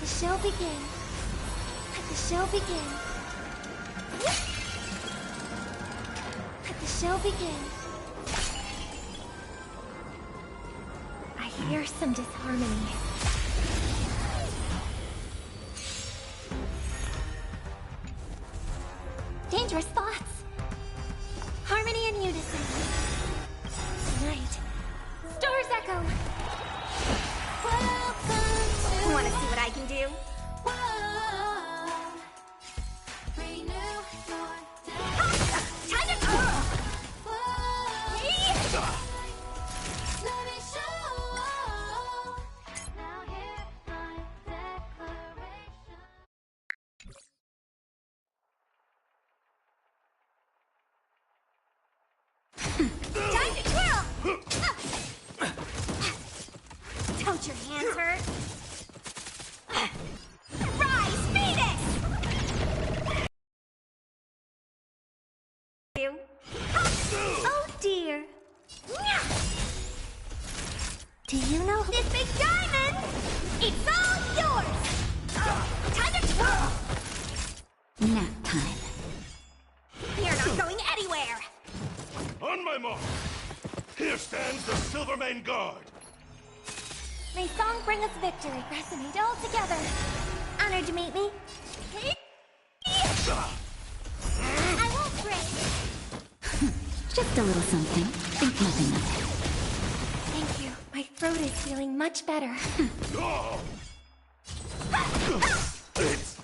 the show begin. Let the show begin. Let the show begin. I hear some disharmony. Dangerous thoughts. Harmony and unison. Tonight, stars echo. Want to see what I can do? Time to twirl! Time to twirl! Don't your hands hurt? Rise, Phoenix! Oh dear. Do you know who? This big diamond! It's all yours! Time to twirl! Nap time. You're not going anywhere! On my mark! Here stands the Silvermane Guard! May song bring us victory. Resonate all together. Honored to meet me. I won't break. Just a little something. Think nothing of it. Thank you. My throat is feeling much better. Oh. It's...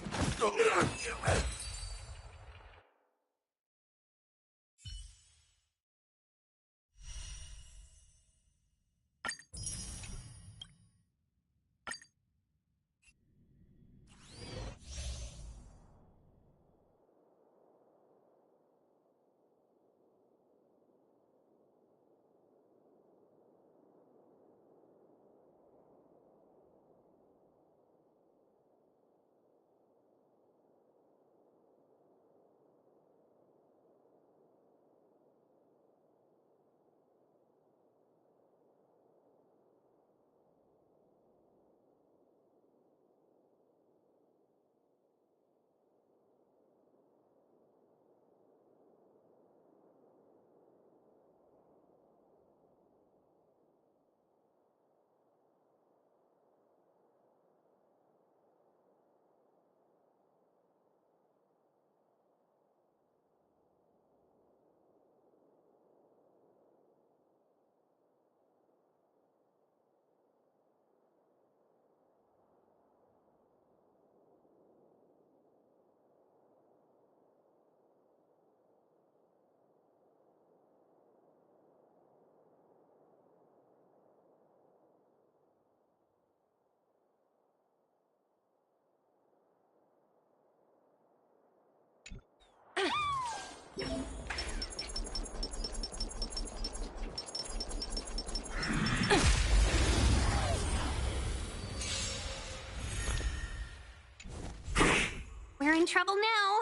We're in trouble now.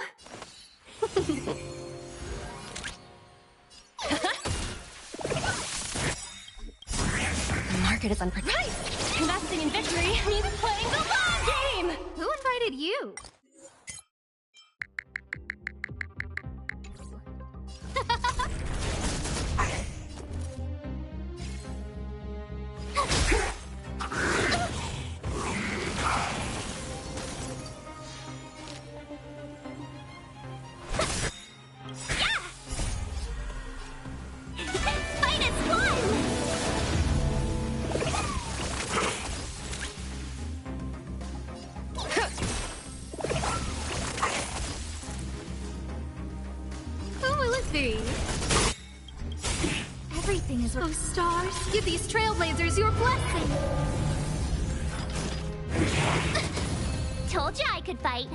The market is unpredictable. Right! Investing in victory means playing the long game! Who invited you? Everything is... Oh, stars, give these trailblazers your blessing. Told you I could fight.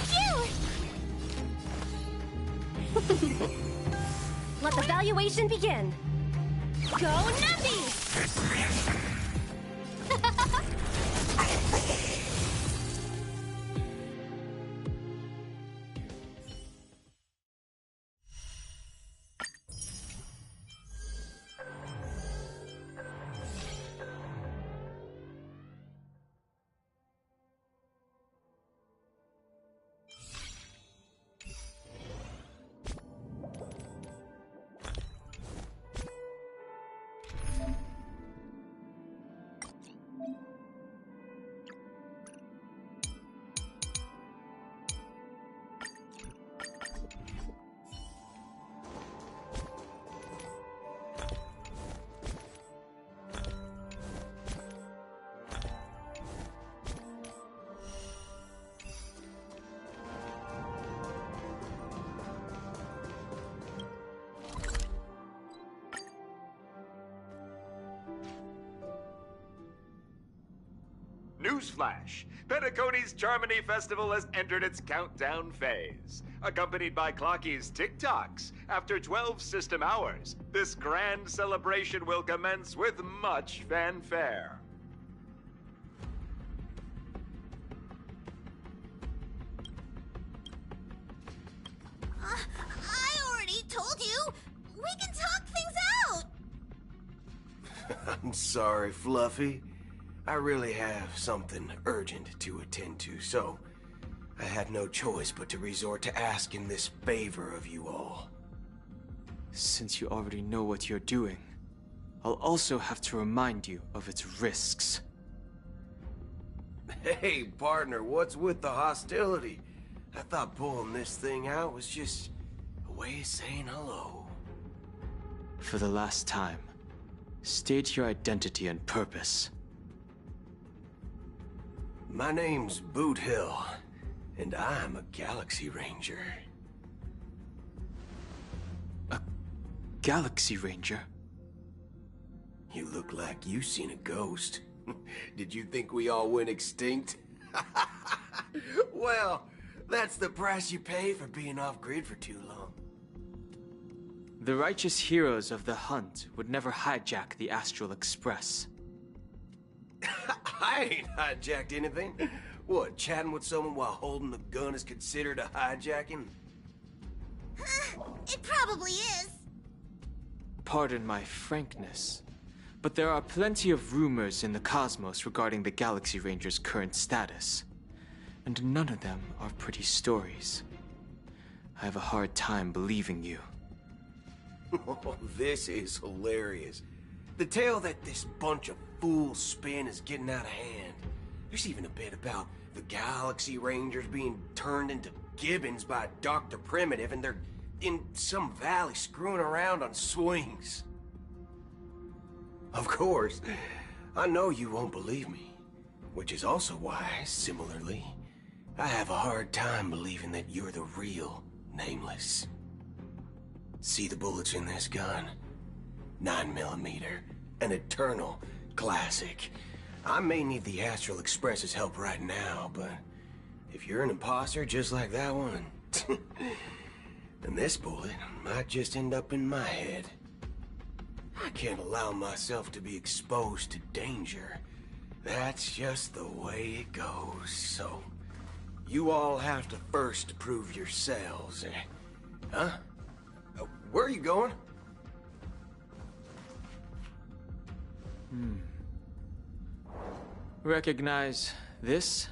Cute! Let the valuation begin. Go Neffy! Newsflash! Penacony's Charmony Festival has entered its countdown phase. Accompanied by Clocky's TikToks, after 12 system hours, this grand celebration will commence with much fanfare. I already told you! We can talk things out! I'm sorry, Fluffy. I really have something urgent to attend to, so I had no choice but to resort to asking this favor of you all. Since you already know what you're doing, I'll also have to remind you of its risks. Hey, partner, what's with the hostility? I thought pulling this thing out was just a way of saying hello. For the last time, state your identity and purpose. My name's Boot Hill, and I'm a Galaxy Ranger. A Galaxy Ranger? You look like you seen a ghost. Did you think we all went extinct? Well, that's the price you pay for being off-grid for too long. The righteous heroes of the hunt would never hijack the Astral Express. I ain't hijacked anything. What, chatting with someone while holding a gun is considered a hijacking? It probably is. Pardon my frankness, but there are plenty of rumors in the cosmos regarding the Galaxy Ranger's current status, and none of them are pretty stories. I have a hard time believing you. Oh, this is hilarious. The tale that this bunch of fools spin is getting out of hand. There's even a bit about the Galaxy Rangers being turned into gibbons by Dr. Primitive, and they're in some valley screwing around on swings. Of course, I know you won't believe me, which is also why, similarly, I have a hard time believing that you're the real Nameless. See the bullets in this gun? 9mm, an eternal classic. I may need the Astral Express's help right now, but if you're an imposter just like that one, then this bullet might just end up in my head. I can't allow myself to be exposed to danger. That's just the way it goes, so you all have to first prove yourselves. Huh? Where are you going? Recognize this?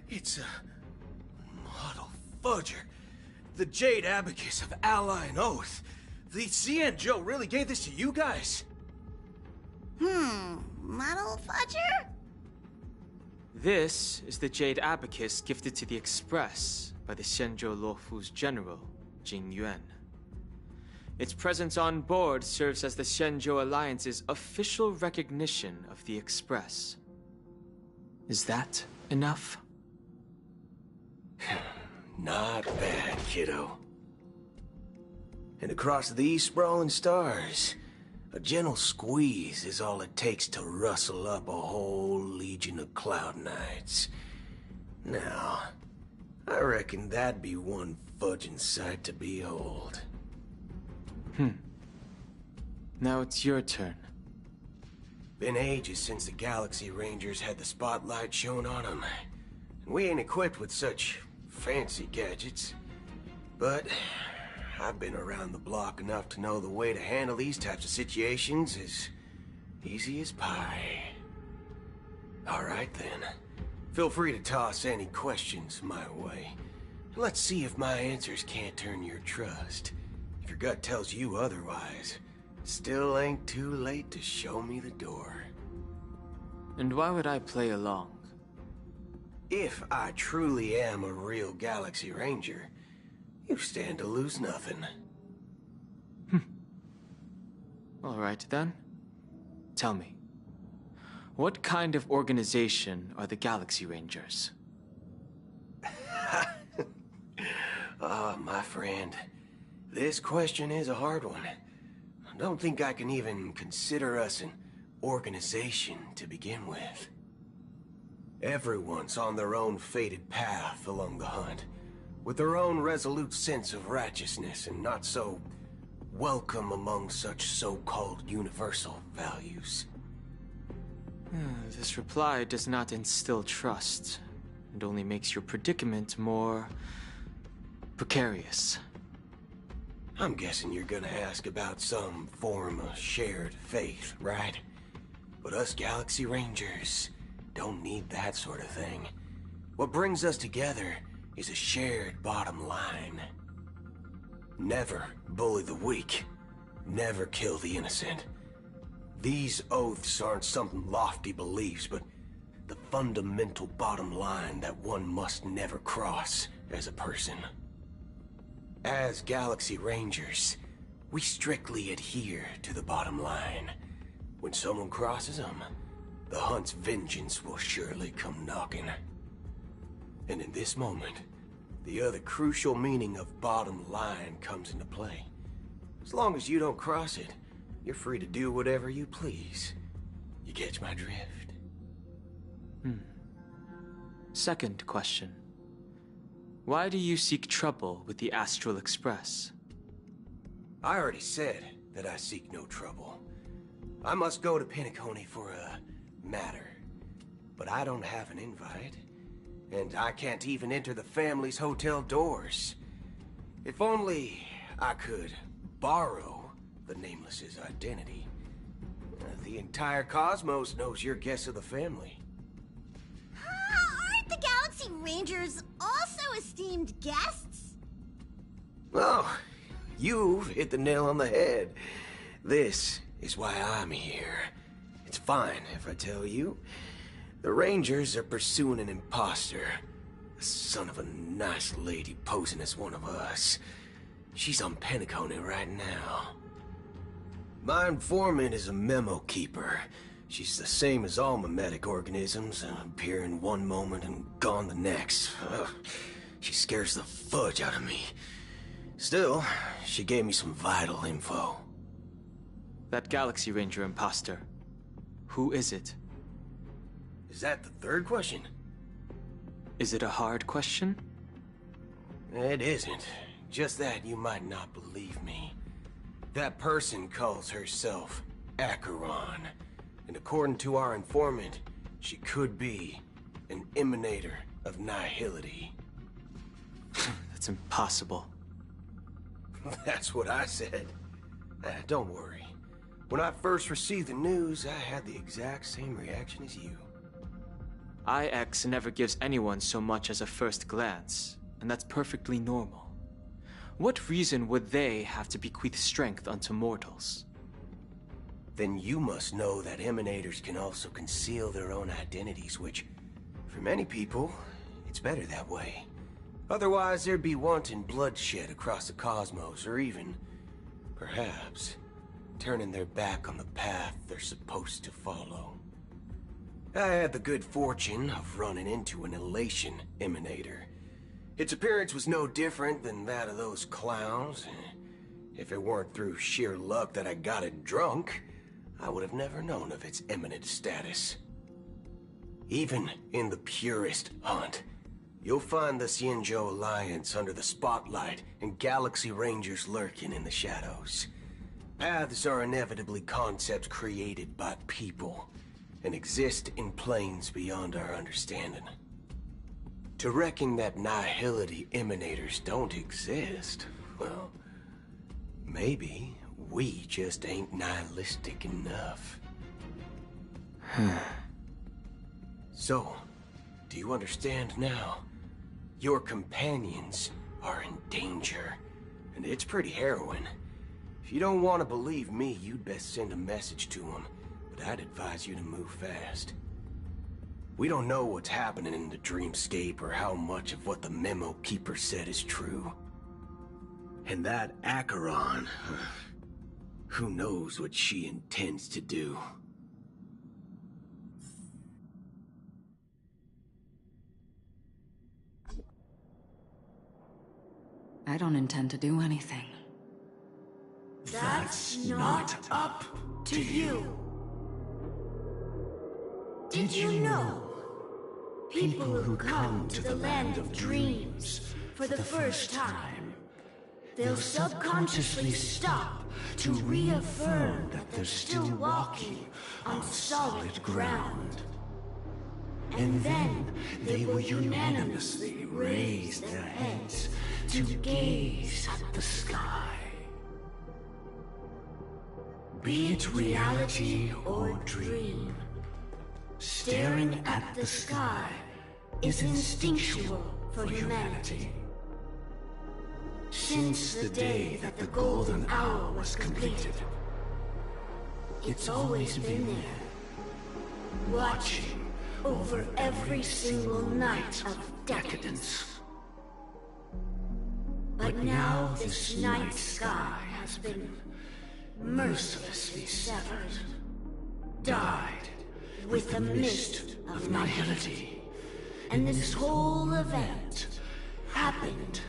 It's a model fudger. The Jade Abacus of Ally and Oath. The Xianzhou really gave this to you guys? Model fudger? This is the Jade Abacus gifted to the Express by the Xianzhou Luofu's general, Jing Yuan. Its presence on board serves as the Xianzhou Alliance's official recognition of the Express. Is that enough? Not bad, kiddo. And across these sprawling stars, a gentle squeeze is all it takes to rustle up a whole legion of Cloud Knights. Now, I reckon that'd be one fudging sight to behold. Now it's your turn. Been ages since the Galaxy Rangers had the spotlight shown on them. And we ain't equipped with such fancy gadgets. But I've been around the block enough to know the way to handle these types of situations is easy as pie. Alright then. Feel free to toss any questions my way. Let's see if my answers can't turn your trust. If your gut tells you otherwise, still ain't too late to show me the door. And why would I play along? If I truly am a real Galaxy Ranger, you stand to lose nothing. All right then. Tell me, what kind of organization are the Galaxy Rangers? My friend, this question is a hard one. I don't think I can even consider us an organization to begin with. Everyone's on their own fated path along the hunt, with their own resolute sense of righteousness and not so welcome among such so-called universal values. This reply does not instill trust, and only makes your predicament more precarious. I'm guessing you're gonna ask about some form of shared faith, right? But us Galaxy Rangers don't need that sort of thing. What brings us together is a shared bottom line. Never bully the weak. Never kill the innocent. These oaths aren't some lofty beliefs, but the fundamental bottom line that one must never cross as a person. As Galaxy Rangers, we strictly adhere to the bottom line. When someone crosses them, the hunt's vengeance will surely come knocking. And in this moment, the other crucial meaning of bottom line comes into play. As long as you don't cross it, you're free to do whatever you please. You catch my drift? Second question. Why do you seek trouble with the Astral Express? I already said that I seek no trouble. I must go to Penacony for a matter. But I don't have an invite. And I can't even enter the family's hotel doors. If only I could borrow the Nameless's identity. The entire cosmos knows you're guests of the family. Aren't the Galaxy Rangers also esteemed guests? Oh, you've hit the nail on the head. This is why I'm here. It's fine if I tell you. The Rangers are pursuing an imposter. A son of a nice lady posing as one of us. She's on Penacony right now. My informant is a memo keeper. She's the same as all mimetic organisms, appearing one moment and gone the next. Ugh, she scares the fudge out of me. Still, she gave me some vital info. That Galaxy Ranger imposter. Who is it? Is that the third question? Is it a hard question? It isn't. Just that you might not believe me. That person calls herself Acheron. And according to our informant, she could be an emanator of nihility. That's impossible. That's what I said. Don't worry. When I first received the news, I had the exact same reaction as you. IX never gives anyone so much as a first glance, and that's perfectly normal. What reason would they have to bequeath strength unto mortals? Then you must know that emanators can also conceal their own identities, which, for many people, it's better that way. Otherwise, there'd be wanton bloodshed across the cosmos, or even, perhaps, turning their back on the path they're supposed to follow. I had the good fortune of running into an Elation emanator. Its appearance was no different than that of those clowns. If it weren't through sheer luck that I got it drunk, I would have never known of its eminent status. Even in the purest hunt, you'll find the Xianzhou Alliance under the spotlight and Galaxy Rangers lurking in the shadows. Paths are inevitably concepts created by people and exist in planes beyond our understanding. To reckon that nihility emanators don't exist, well, maybe we just ain't nihilistic enough. So, do you understand now? Your companions are in danger, and it's pretty harrowing. If you don't want to believe me, you'd best send a message to them, but I'd advise you to move fast. We don't know what's happening in the dreamscape or how much of what the memo keeper said is true. And that Acheron, who knows what she intends to do? I don't intend to do anything. That's not up to you. Did you know? People who come to the land of dreams for the first time, they'll subconsciously stop to reaffirm that they're still walking on solid ground. And then they will unanimously raise their heads to gaze at the sky. Be it reality or dream, staring at the sky is instinctual for humanity. Since the day that the golden hour was completed, it's always been there, watching over every single night of decadence. But now this night sky has been mercilessly severed, dyed with a mist of nihility. And this whole event happened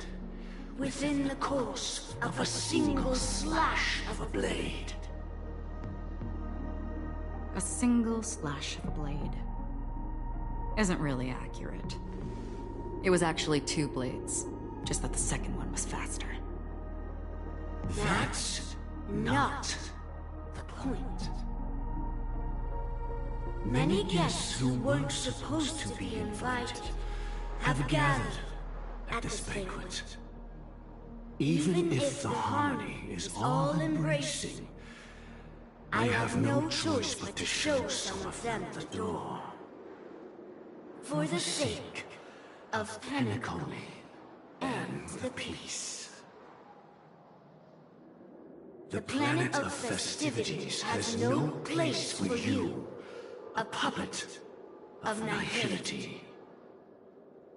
within the course of a single slash of a blade. A single slash of a blade isn't really accurate. It was actually 2 blades, just that the second one was faster. That's not the point. Many guests who weren't supposed to be invited have gathered at this banquet. Even if the harmony is all-embracing, I have no choice but to show some of them the door. For the sake of Penacony and the peace. The planet of festivities has no place for you, a puppet of nihility.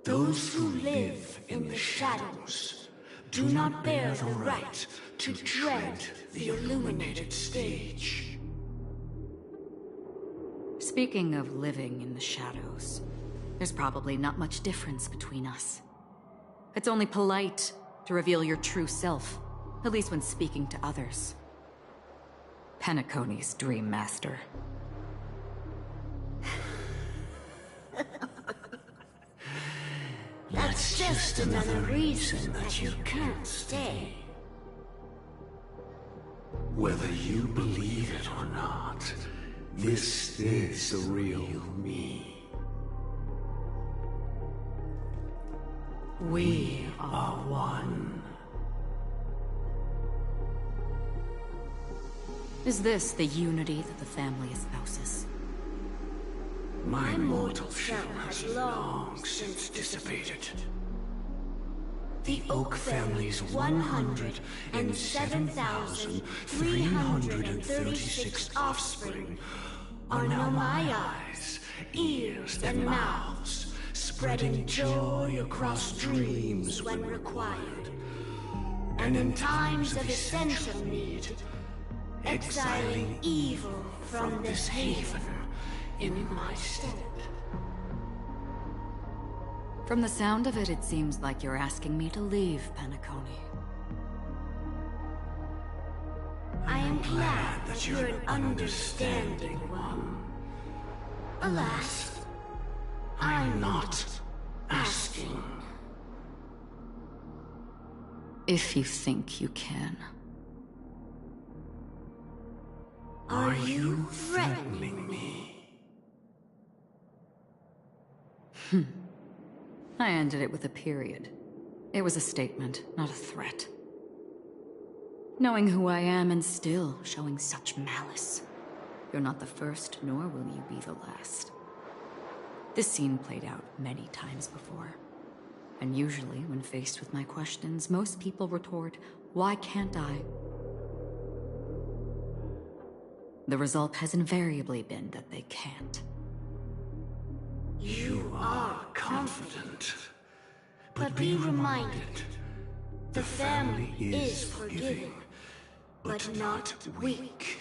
Those who live in the shadows do not bear the right to tread the illuminated stage. Speaking of living in the shadows, there's probably not much difference between us. It's only polite to reveal your true self, at least when speaking to others. Penacony's Dream Master. That's just another reason that you can't stay. Whether you believe it or not, this is the real me. We are one. Is this the unity that the family espouses? My mortal shell has long since dissipated. The Oak family's 107,336 offspring are now my eyes, ears, and mouths, spreading joy across dreams when required, and in times of essential need, exiling evil from this haven in my stead. From the sound of it, it seems like you're asking me to leave Penacony. I am glad that you're an understanding one. Alas, I'm not asking. If you think you can. Are you threatening me? I ended it with a period. It was a statement, not a threat. Knowing who I am and still showing such malice. You're not the first, nor will you be the last. This scene played out many times before. And usually, when faced with my questions, most people retort, "Why can't I?" The result has invariably been that they can't. You are confident. But be reminded, the family is forgiving, but not weak.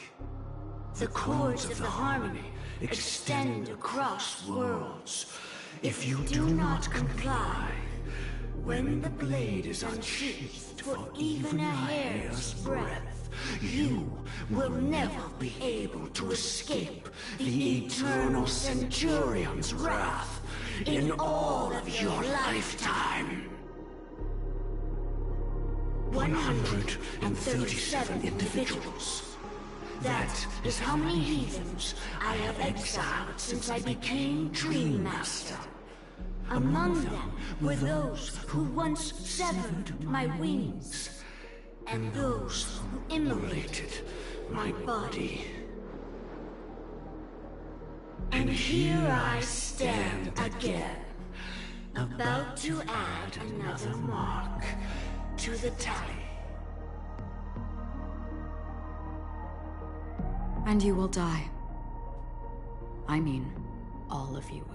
The cords of the harmony extend across worlds. If you do not comply, When the blade is unsheathed for even a hair's breadth, you will never be able to escape the eternal Centurion's wrath in all of your lifetime. 137 individuals. That is how many heathens I have exiled since I became Dream Master. Among them were those who once severed my wings, and those who immolated my body. And here I stand again, about to add another mark to the tally. And you will die. I mean, all of you will.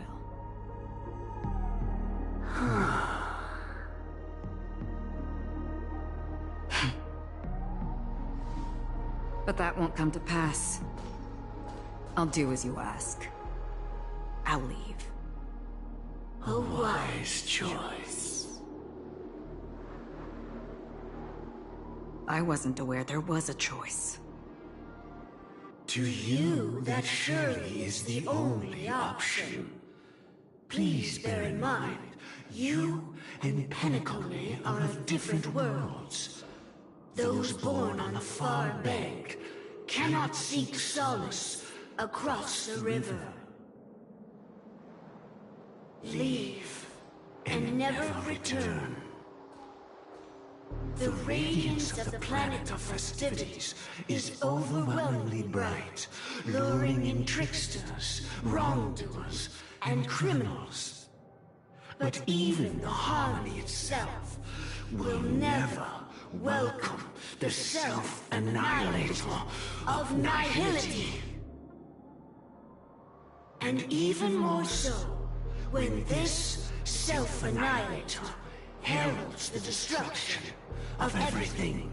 But that won't come to pass. I'll do as you ask. I'll leave. A wise choice. I wasn't aware there was a choice. To you, that surely is the only option. Please bear in mind, you and Penacony are of different worlds. Those born on the far bank cannot seek solace across the river. Leave and never return. The radiance of the planet of festivities is overwhelmingly bright, luring in tricksters, wrongdoers, and criminals. But even the harmony itself will never welcome the self-annihilator of nihility. And even more so, when this self-annihilator heralds the destruction of everything.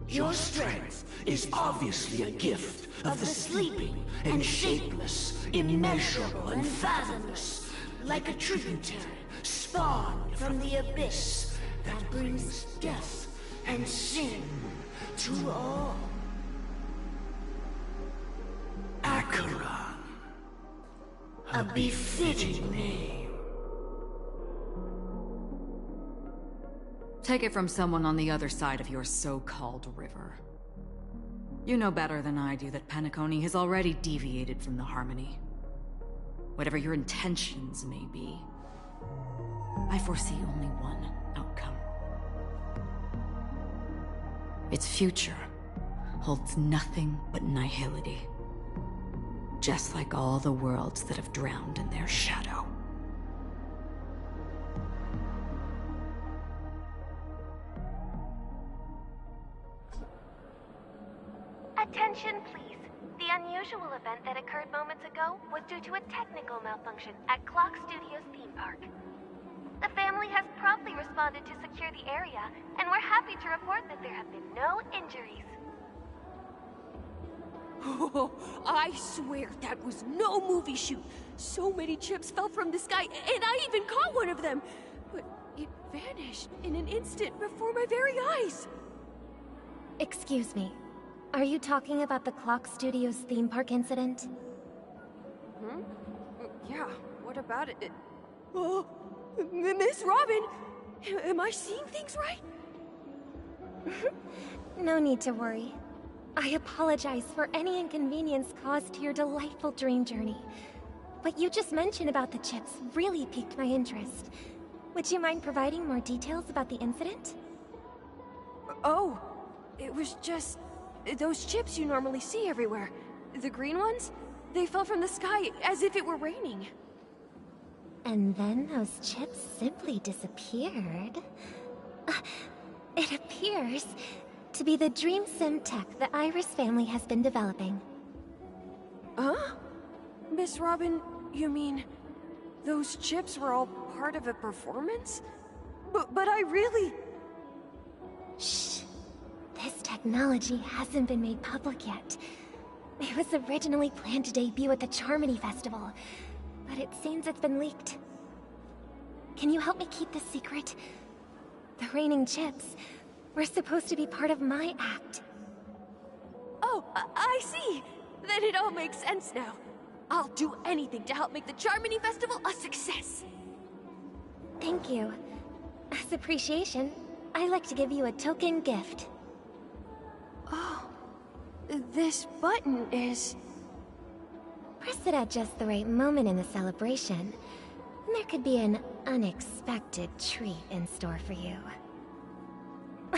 Your strength is obviously a gift of the sleeping and shapeless, immeasurable and fathomless, like a tributary spawned from the abyss that brings death and sin to all. Acheron, a befitting name. Take it from someone on the other side of your so-called river. You know better than I do that Penacony has already deviated from the Harmony. Whatever your intentions may be, I foresee only one outcome. Its future holds nothing but nihility. Just like all the worlds that have drowned in their shadow. Attention, please. The unusual event that occurred moments ago was due to a technical malfunction at Clock Studios theme park. The family has promptly responded to secure the area, and we're happy to report that there have been no injuries. Oh, I swear that was no movie shoot. So many chips fell from the sky, and I even caught one of them. But it vanished in an instant before my very eyes. Excuse me. Are you talking about the Clock Studios theme park incident? Hmm? Yeah, what about it? Oh, Miss Robin! Am I seeing things right? No need to worry. I apologize for any inconvenience caused to your delightful dream journey. What you just mentioned about the chips really piqued my interest. Would you mind providing more details about the incident? Oh, it was just... those chips you normally see everywhere. The green ones? They fell from the sky as if it were raining. And then those chips simply disappeared. It appears to be the Dream Sim tech the Iris family has been developing. Huh? Miss Robin, you mean... those chips were all part of a performance? But I really... Shh. This technology hasn't been made public yet. It was originally planned to debut at the Charmony Festival, but it seems it's been leaked. can you help me keep this secret? The raining chips were supposed to be part of my act. Oh, I see. Then it all makes sense now. I'll do anything to help make the Charmony Festival a success. Thank you. As appreciation, I'd like to give you a token gift. Oh, this button is... Press it at just the right moment in the celebration. There could be an unexpected treat in store for you.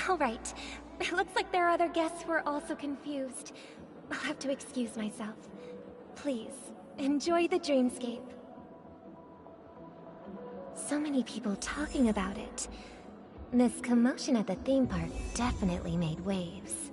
All right. It looks like there are other guests who are also confused. I'll have to excuse myself. Please, enjoy the dreamscape. So many people talking about it. This commotion at the theme park definitely made waves.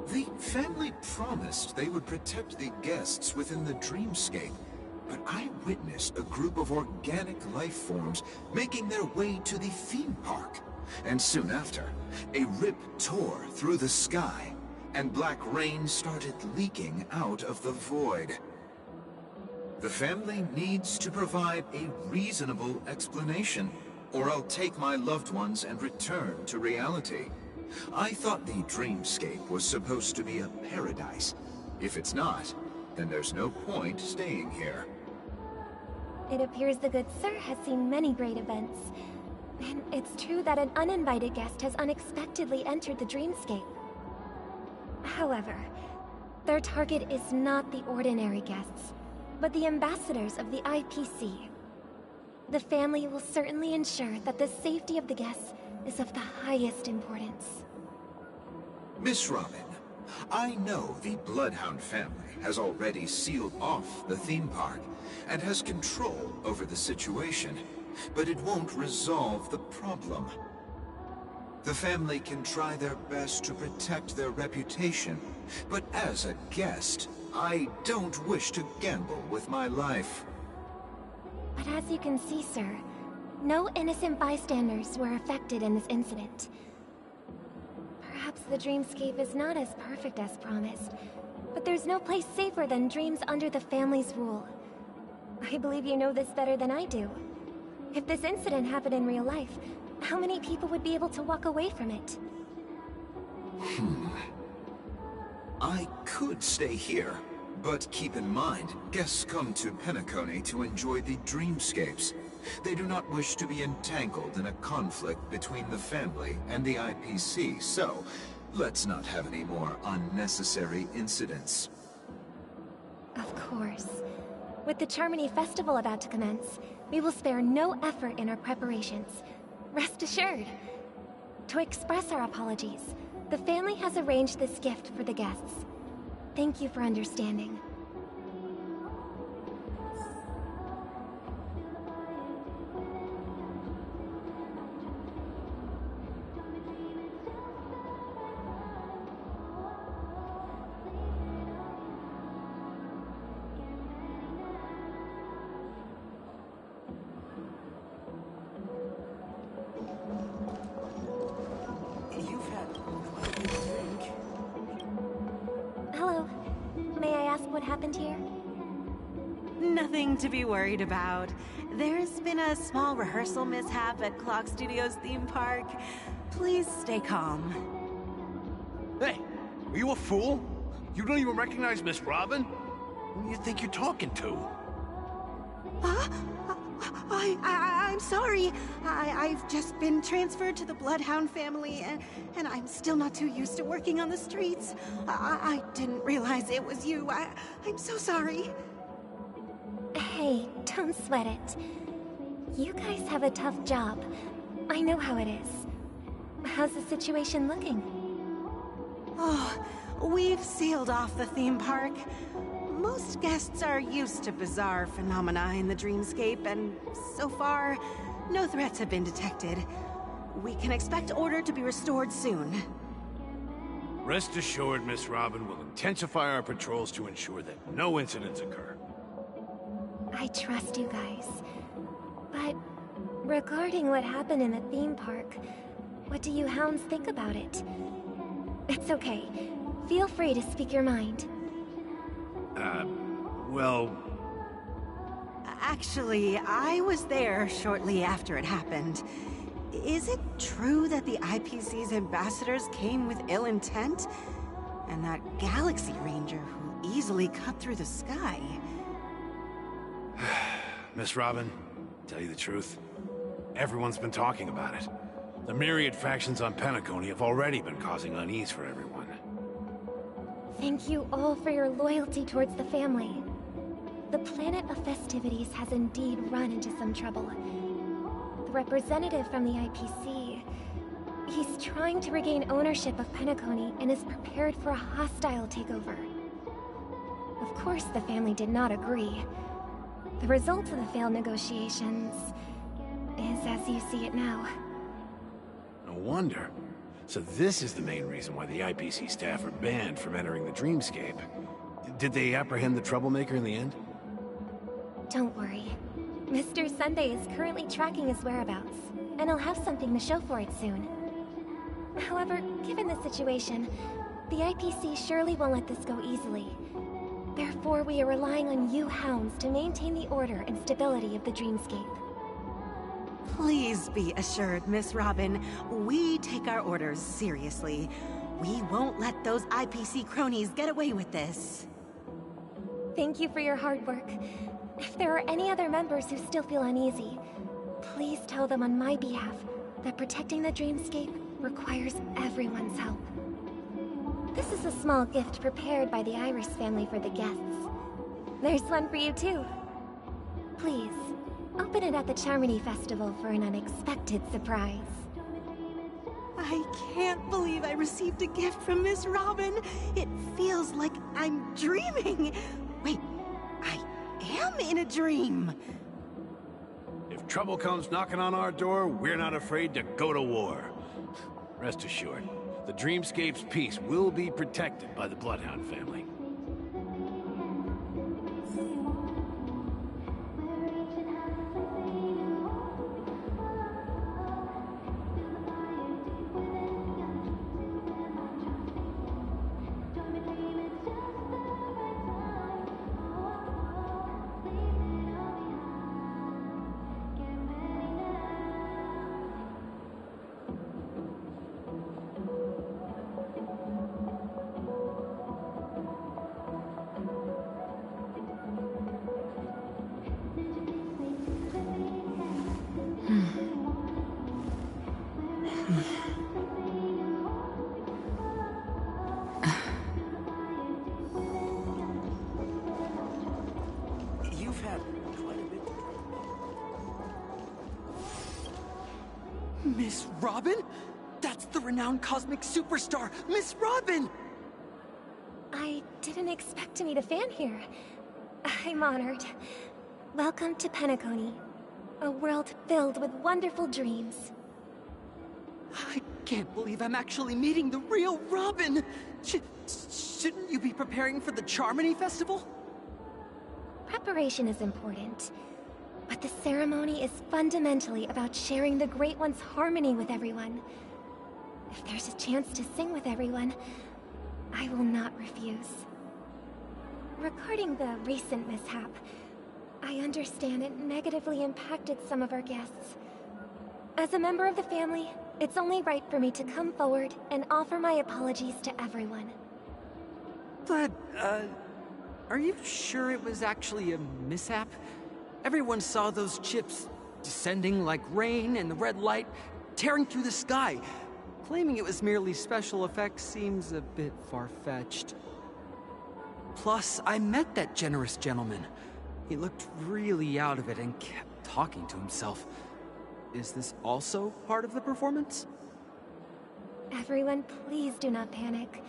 The family promised they would protect the guests within the dreamscape, but I witnessed a group of organic life forms making their way to the theme park. And soon after, a rip tore through the sky, and black rain started leaking out of the void. The family needs to provide a reasonable explanation, or I'll take my loved ones and return to reality. I thought the dreamscape was supposed to be a paradise. If it's not, then there's no point staying here. It appears the good sir has seen many great events. And it's true that an uninvited guest has unexpectedly entered the dreamscape. However, their target is not the ordinary guests, but the ambassadors of the IPC. The family will certainly ensure that the safety of the guests is of the highest importance. Miss Robin, I know the Bloodhound family has already sealed off the theme park and has control over the situation, but it won't resolve the problem. The family can try their best to protect their reputation, but as a guest, I don't wish to gamble with my life. But as you can see, sir, no innocent bystanders were affected in this incident. Perhaps the dreamscape is not as perfect as promised, but there's no place safer than dreams under the family's rule. I believe you know this better than I do. If this incident happened in real life, how many people would be able to walk away from it? I could stay here, but keep in mind, guests come to Penacony to enjoy the dreamscapes. They do not wish to be entangled in a conflict between the family and the IPC, so let's not have any more unnecessary incidents. Of course. With the Charmony Festival about to commence, we will spare no effort in our preparations. Rest assured. To express our apologies, the family has arranged this gift for the guests. Thank you for understanding. Hello. May I ask what happened here? Nothing to be worried about. There's been a small rehearsal mishap at Clock Studios theme park. Please stay calm. Hey, are you a fool? You don't even recognize Miss Robin? Who do you think you're talking to? I'm sorry. I've just been transferred to the Bloodhound family, and I'm still not too used to working on the streets. I didn't realize it was you. I'm so sorry. Hey, don't sweat it. You guys have a tough job. I know how it is. How's the situation looking? Oh, we've sealed off the theme park. Most guests are used to bizarre phenomena in the dreamscape, and so far, no threats have been detected. We can expect order to be restored soon. Rest assured, Miss Robin will intensify our patrols to ensure that no incidents occur. I trust you guys. But regarding what happened in the theme park, what do you hounds think about it? It's okay. Feel free to speak your mind. Well... Actually, I was there shortly after it happened. Is it true that the IPC's ambassadors came with ill intent? And that Galaxy Ranger who easily cut through the sky? Miss Robin, tell you the truth, everyone's been talking about it. The myriad factions on Penacony have already been causing unease for everyone. Thank you all for your loyalty towards the family. The Planet of Festivities has indeed run into some trouble. The representative from the IPC... he's trying to regain ownership of Penacony and is prepared for a hostile takeover. Of course, the family did not agree. The result of the failed negotiations is as you see it now. No wonder. So this is the main reason why the IPC staff are banned from entering the Dreamscape. Did they apprehend the troublemaker in the end? Don't worry. Mr. Sunday is currently tracking his whereabouts, and he'll have something to show for it soon. However, given the situation, the IPC surely won't let this go easily. Therefore, we are relying on you hounds to maintain the order and stability of the Dreamscape. Please be assured, Miss Robin, we take our orders seriously. We won't let those IPC cronies get away with this. Thank you for your hard work. If there are any other members who still feel uneasy, please tell them on my behalf that protecting the Dreamscape requires everyone's help. This is a small gift prepared by the Iris family for the guests. There's one for you too. Please, open it at the Charmony Festival for an unexpected surprise. I can't believe I received a gift from Miss Robin. It feels like I'm dreaming. Wait, I am in a dream. If trouble comes knocking on our door, we're not afraid to go to war. Rest assured, the Dreamscape's peace will be protected by the Bloodhound family. You've had quite a bit. Miss Robin? That's the renowned cosmic superstar, Miss Robin! I didn't expect to meet a fan here. I'm honored. Welcome to Penacony, a world filled with wonderful dreams. I can't believe I'm actually meeting the real Robin! Shouldn't you be preparing for the Charmony Festival? Preparation is important, but the ceremony is fundamentally about sharing the Great One's harmony with everyone. If there's a chance to sing with everyone, I will not refuse. Regarding the recent mishap, I understand it negatively impacted some of our guests. As a member of the family, it's only right for me to come forward and offer my apologies to everyone. But, are you sure it was actually a mishap? Everyone saw those chips descending like rain and the red light tearing through the sky. Claiming it was merely special effects seems a bit far-fetched. Plus, I met that generous gentleman. He looked really out of it and kept talking to himself. Is this also part of the performance? Everyone, please do not panic.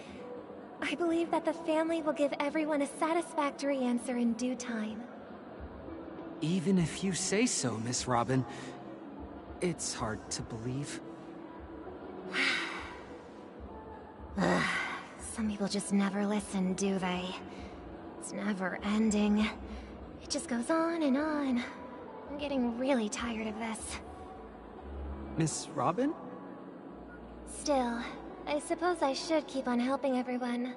I believe that the family will give everyone a satisfactory answer in due time. Even if you say so, Miss Robin, it's hard to believe. Some people just never listen, do they? It's never ending. It just goes on and on. I'm getting really tired of this. Miss Robin? Still, I suppose I should keep on helping everyone.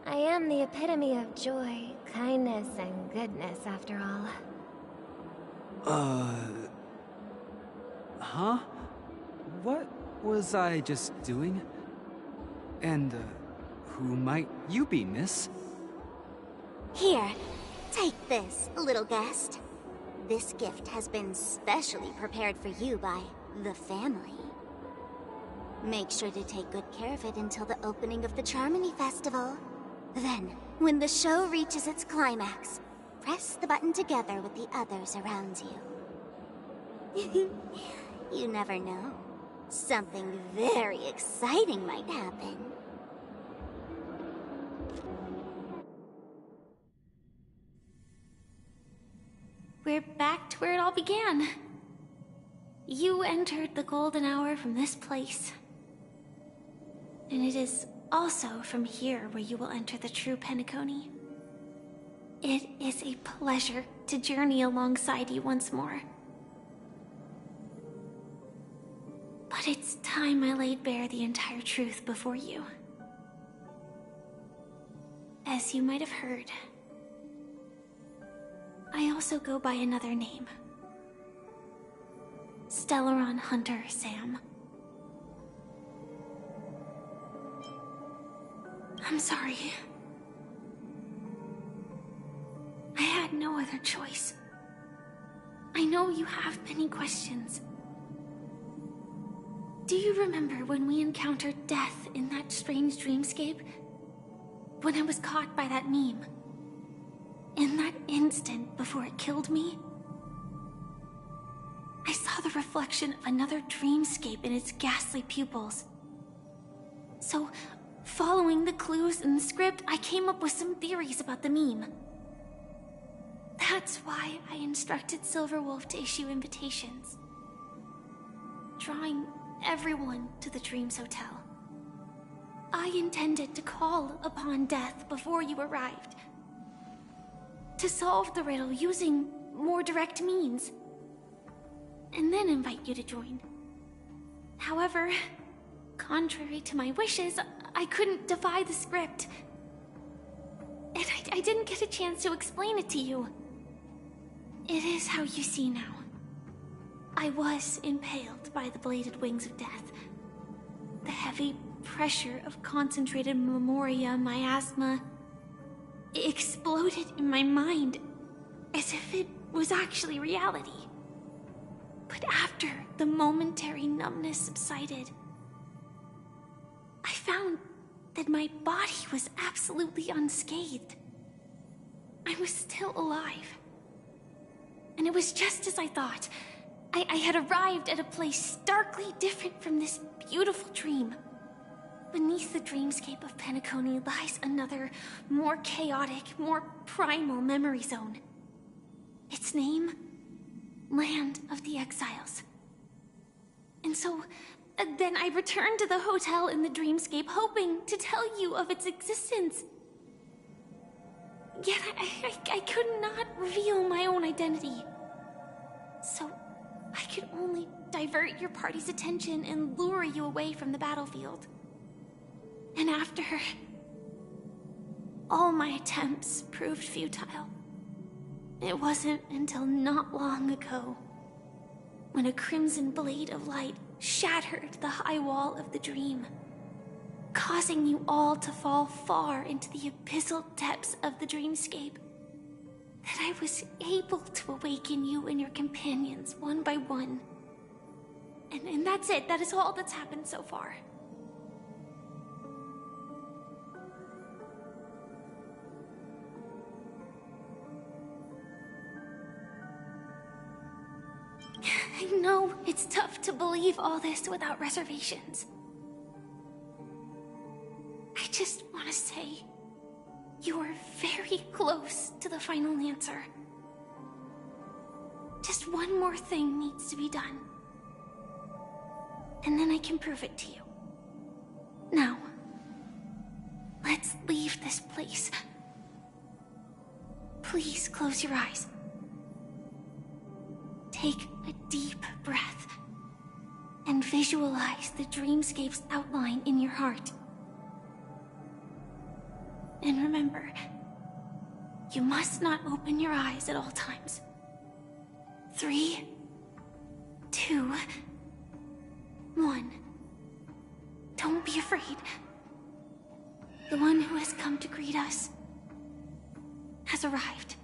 I am the epitome of joy, kindness, and goodness, after all. Huh? What was I just doing? And, who might you be, miss? Here, take this, little guest. This gift has been specially prepared for you by the family. Make sure to take good care of it until the opening of the Charmony Festival. Then, when the show reaches its climax, press the button together with the others around you. You never know. Something very exciting might happen. We're back to where it all began. You entered the golden hour from this place. And it is also from here where you will enter the true Penacony. It is a pleasure to journey alongside you once more. But it's time I laid bare the entire truth before you. As you might have heard, I also go by another name. Stellaron Hunter Sam. I'm sorry. I had no other choice. I know you have many questions. Do you remember when we encountered death in that strange dreamscape? When I was caught by that meme? In that instant before it killed me? I saw the reflection of another dreamscape in its ghastly pupils. So, following the clues in the script, I came up with some theories about the meme. That's why I instructed Silverwolf to issue invitations, drawing everyone to the Dreams Hotel. I intended to call upon death before you arrived, to solve the riddle using more direct means, and then invite you to join. However, contrary to my wishes, I couldn't defy the script. And I didn't get a chance to explain it to you. It is how you see now. I was impaled by the bladed wings of death. The heavy pressure of concentrated memoria miasma exploded in my mind as if it was actually reality. But after the momentary numbness subsided, I found that my body was absolutely unscathed. I was still alive. And it was just as I thought. I had arrived at a place starkly different from this beautiful dream. Beneath the dreamscape of Penacony lies another, more chaotic, more primal memory zone. Its name? Land of the Exiles. And so, then I returned to the hotel in the dreamscape, hoping to tell you of its existence. Yet I could not reveal my own identity. So, I could only divert your party's attention and lure you away from the battlefield. And after, all my attempts proved futile. It wasn't until not long ago when a crimson blade of light shattered the high wall of the dream, causing you all to fall far into the abyssal depths of the dreamscape, that I was able to awaken you and your companions one by one. And that's it. That is all that's happened so far. I know it's tough to believe all this without reservations. I just want to say, you are very close to the final answer. Just one more thing needs to be done. And then I can prove it to you. Now, let's leave this place. Please close your eyes. Take a deep breath and visualize the dreamscape's outline in your heart. And remember, you must not open your eyes at all times. 3, 2, 1. Don't be afraid. The one who has come to greet us has arrived.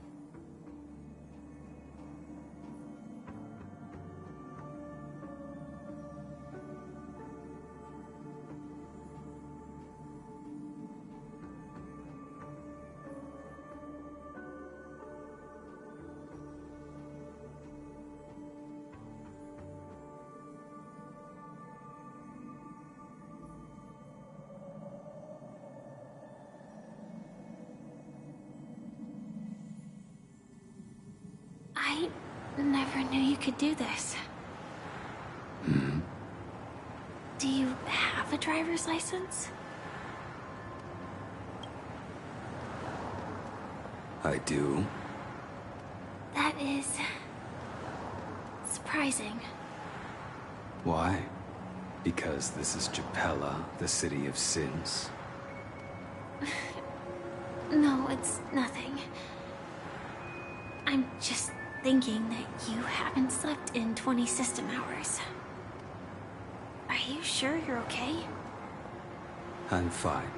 I never knew you could do this. Do you have a driver's license? I do. That is surprising. Why? Because this is Japella, the city of sins? No, it's nothing. I'm just thinking that you haven't slept in 20 system hours. Are you sure you're okay? I'm fine.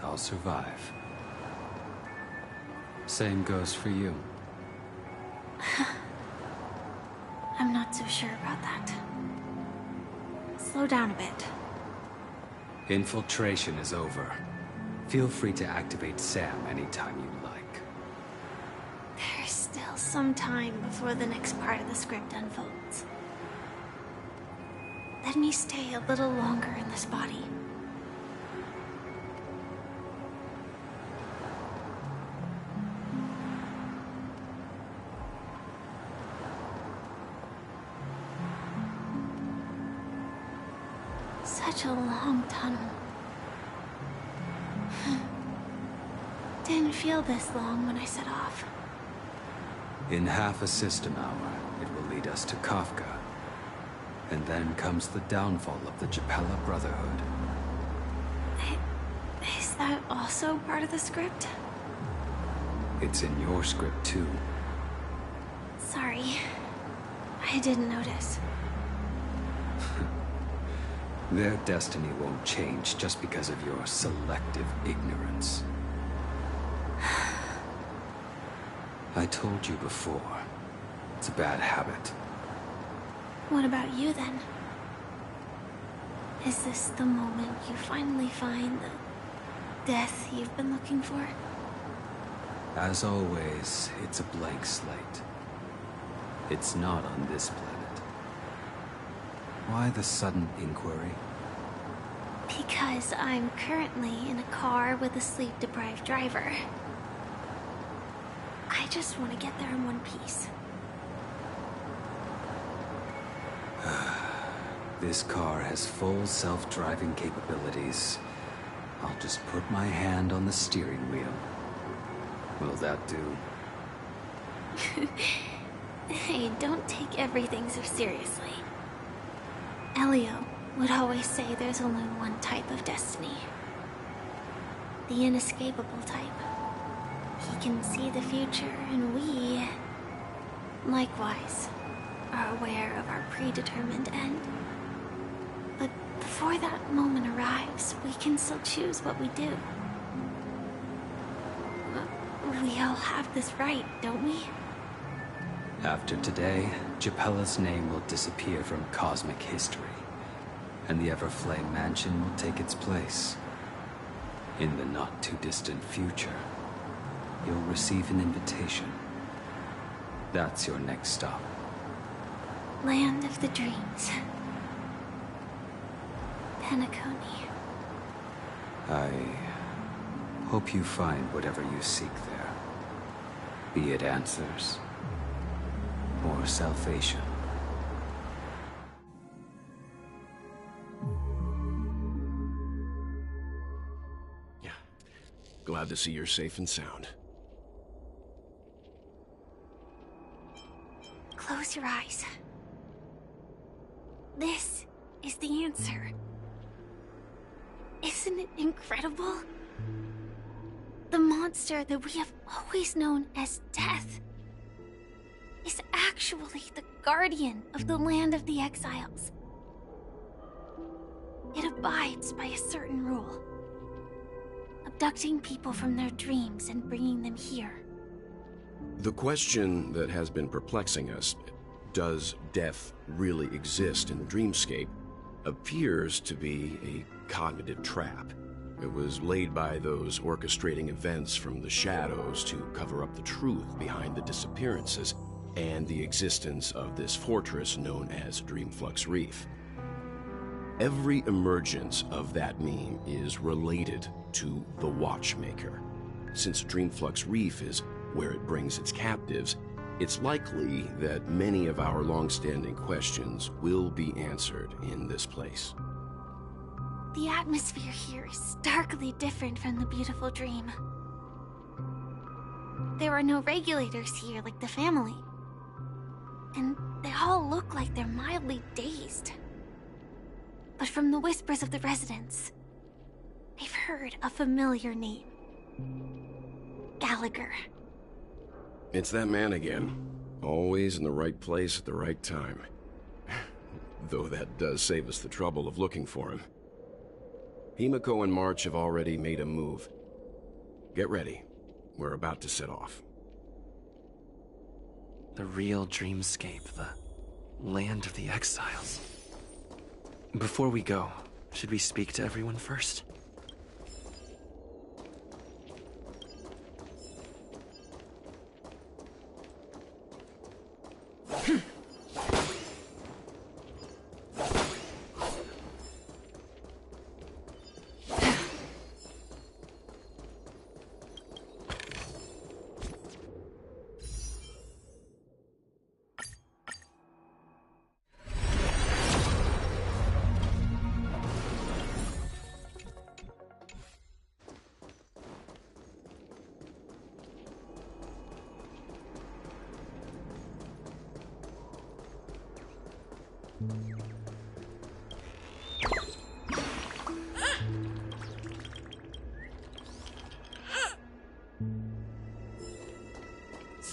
I'll survive. Same goes for you. I'm not so sure about that. Slow down a bit. Infiltration is over. Feel free to activate Sam anytime you like. There's still some time before the next part of the script unfolds. Let me stay a little longer in this body. Such a long tunnel. Didn't feel this long when I set off. In half a system hour, it will lead us to Kafka. And then comes the downfall of the Japella Brotherhood. Is that also part of the script? It's in your script too. Sorry. I didn't notice. Their destiny won't change just because of your selective ignorance. I told you before, it's a bad habit. What about you then? Is this the moment you finally find the death you've been looking for? As always, it's a blank slate. It's not on this planet. Why the sudden inquiry? Because I'm currently in a car with a sleep-deprived driver. I just want to get there in one piece. This car has full self-driving capabilities. I'll just put my hand on the steering wheel. Will that do? Hey, don't take everything so seriously. Elio would always say there's only one type of destiny. The inescapable type. He can see the future, and we, likewise, are aware of our predetermined end. But before that moment arrives, we can still choose what we do. We all have this right, don't we? After today, Japella's name will disappear from cosmic history, and the Everflame Mansion will take its place. In the not-too-distant future, you'll receive an invitation. That's your next stop. Land of the Dreams. Penacony. I hope you find whatever you seek there. Be it answers or salvation. Yeah. Glad to see you're safe and sound. Close your eyes. This is the answer. Isn't it incredible? The monster that we have always known as Death is actually the guardian of the land of the exiles. It abides by a certain rule, abducting people from their dreams and bringing them here. The question that has been perplexing us, does death really exist in the dreamscape, appears to be a cognitive trap. It was laid by those orchestrating events from the shadows to cover up the truth behind the disappearances and the existence of this fortress known as Dreamflux Reef. Every emergence of that meme is related to the Watchmaker. Since Dreamflux Reef is where it brings its captives, it's likely that many of our long-standing questions will be answered in this place. The atmosphere here is starkly different from the beautiful dream. There are no regulators here like the family. And they all look like they're mildly dazed. But from the whispers of the residents, they've heard a familiar name. Gallagher. It's that man again. Always in the right place at the right time. Though that does save us the trouble of looking for him. Himiko and March have already made a move. Get ready. We're about to set off. The real dreamscape, the land of the exiles. Before we go, should we speak to everyone first?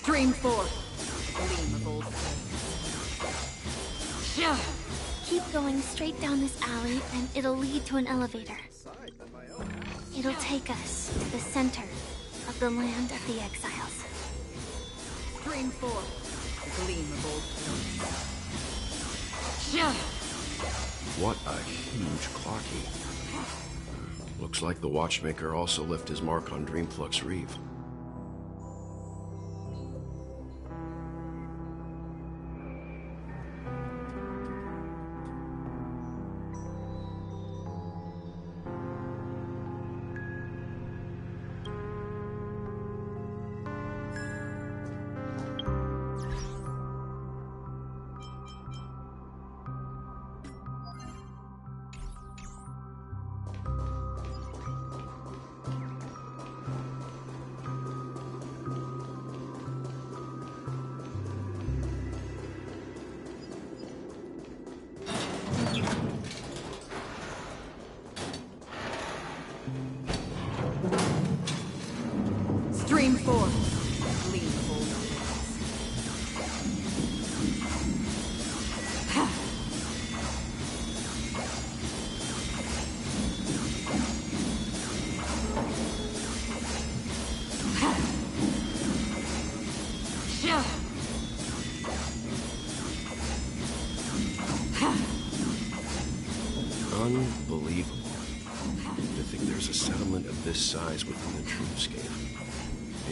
Stream 4. Gleam of old Keep going straight down this alley and it'll lead to an elevator. It'll take us to the center of the land of the exiles. Stream 4. The gleam of old What a huge clocky. Looks like the Watchmaker also left his mark on Dreamflux Reef. Unbelievable. To think there's a settlement of this size within the dreamscape.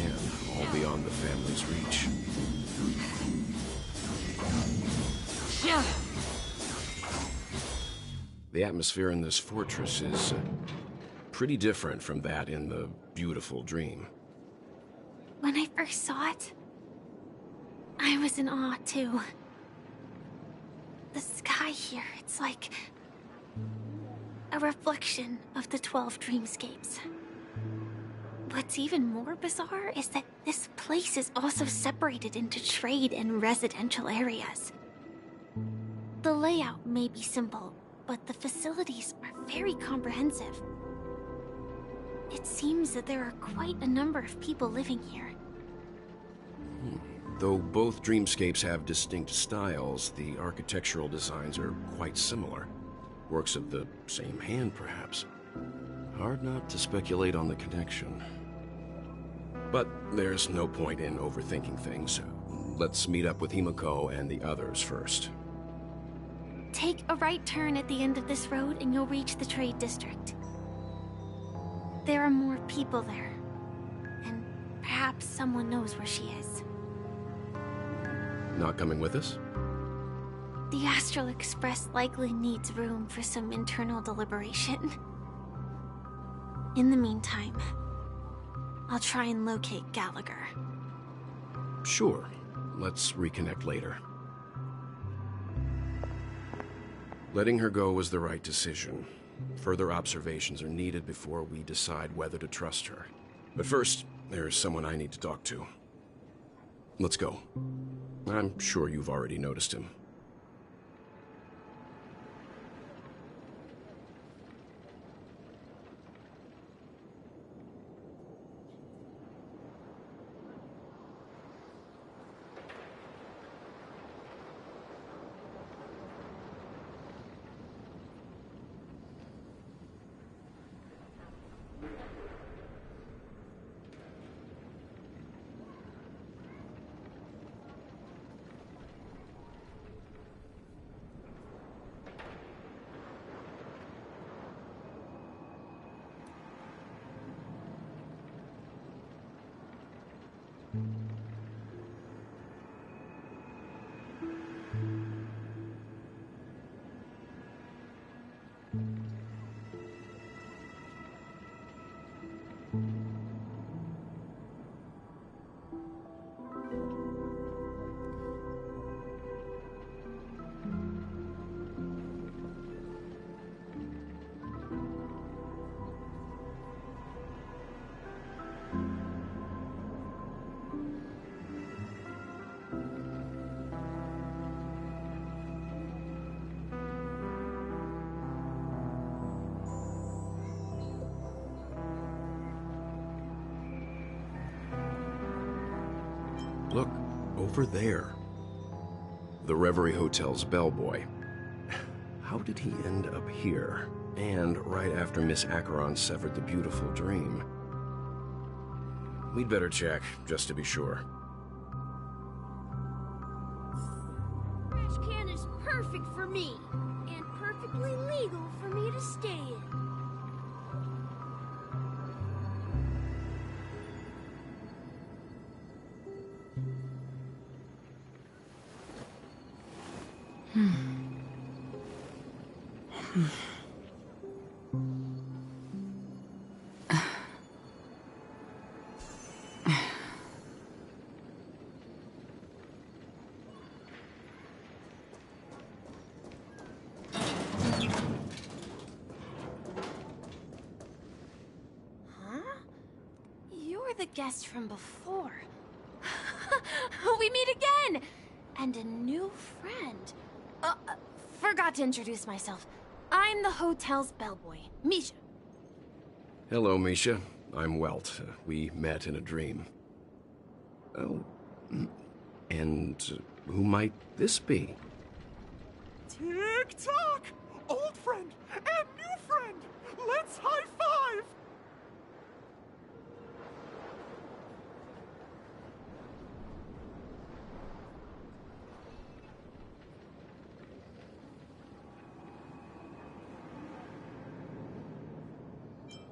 And all beyond the family's reach. The atmosphere in this fortress is pretty different from that in the beautiful dream. When I first saw it, I was in awe too. The sky here, it's like a reflection of the 12 dreamscapes. What's even more bizarre is that this place is also separated into trade and residential areas. The layout may be simple, but the facilities are very comprehensive. It seems that there are quite a number of people living here. Though both dreamscapes have distinct styles, the architectural designs are quite similar. Works of the same hand, perhaps. Hard not to speculate on the connection. But there's no point in overthinking things. Let's meet up with Himiko and the others first. Take a right turn at the end of this road and you'll reach the trade district. There are more people there. And perhaps someone knows where she is. Not coming with us? The Astral Express likely needs room for some internal deliberation. In the meantime, I'll try and locate Gallagher. Sure. Let's reconnect later. Letting her go was the right decision. Further observations are needed before we decide whether to trust her. But first, there's someone I need to talk to. Let's go. I'm sure you've already noticed him. Look, over there. The Reverie Hotel's bellboy. How did he end up here? And right after Miss Acheron severed the beautiful dream. We'd better check, just to be sure. Trash can is perfect for me, and perfectly legal for me to stay in. The guest from before. We meet again! And a new friend. Forgot to introduce myself. I'm the hotel's bellboy, Misha. Hello, Misha. I'm Welt. We met in a dream. Oh, and who might this be? Tick-tock! Old friend and new friend! Let's high-five!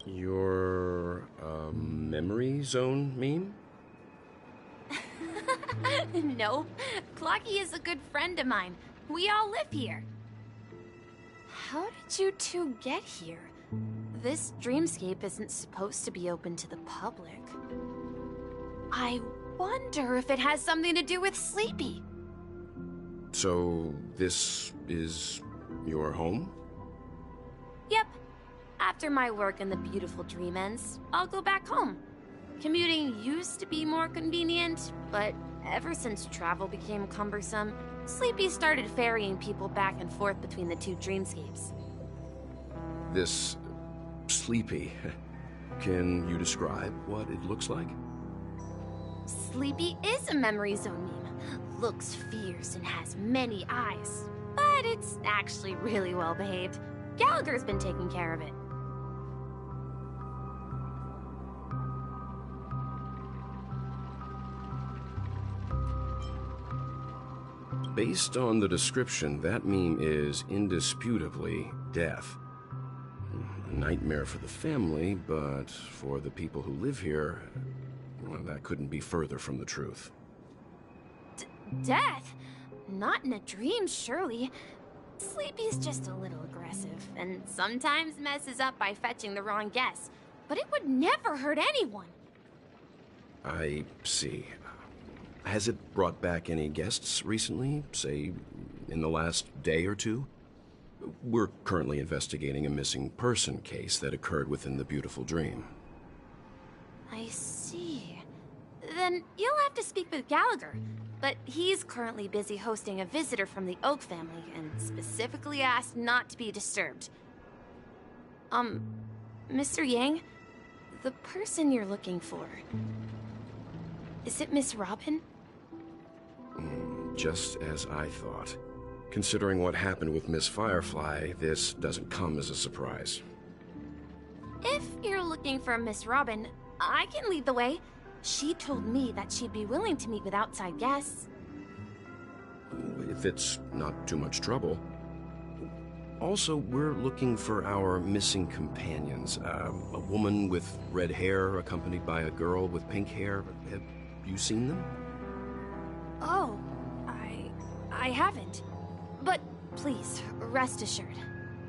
Your, memory zone meme? Nope. Clocky is a good friend of mine. We all live here. How did you two get here? This dreamscape isn't supposed to be open to the public. I wonder if it has something to do with Sleepy. So, this is your home? Yep. After my work in the beautiful dream ends, I'll go back home. Commuting used to be more convenient, but ever since travel became cumbersome, Sleepy started ferrying people back and forth between the two dreamscapes. This Sleepy. Can you describe what it looks like? Sleepy is a memory zone meme. Looks fierce and has many eyes. But it's actually really well behaved. Gallagher's been taking care of it. Based on the description, that meme is indisputably death. A nightmare for the family, but for the people who live here, well, that couldn't be further from the truth. Death? Not in a dream, surely. Sleepy's just a little aggressive, and sometimes messes up by fetching the wrong guess. But it would never hurt anyone. I see. Has it brought back any guests recently, say, in the last day or two? We're currently investigating a missing person case that occurred within the beautiful dream. I see. Then you'll have to speak with Gallagher. But he's currently busy hosting a visitor from the Oak family and specifically asked not to be disturbed. Mr. Yang, the person you're looking for, is it Miss Robin? Just as I thought. Considering what happened with Miss Firefly, this doesn't come as a surprise. If you're looking for Miss Robin, I can lead the way. She told me that she'd be willing to meet with outside guests. If it's not too much trouble. Also, we're looking for our missing companions. A woman with red hair accompanied by a girl with pink hair. Have you seen them? Oh, I haven't. But please, rest assured.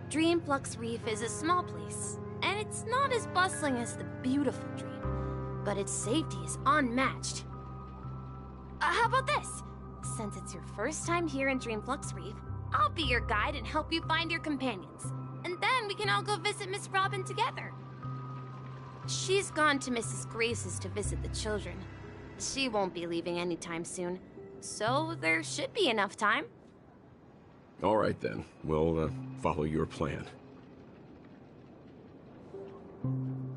Dreamflux Reef is a small place, and it's not as bustling as the beautiful Dream, but its safety is unmatched. How about this? Since it's your first time here in Dreamflux Reef, I'll be your guide and help you find your companions. And then we can all go visit Miss Robin together. She's gone to Mrs. Grace's to visit the children. She won't be leaving anytime soon, so there should be enough time. All right then, we'll follow your plan.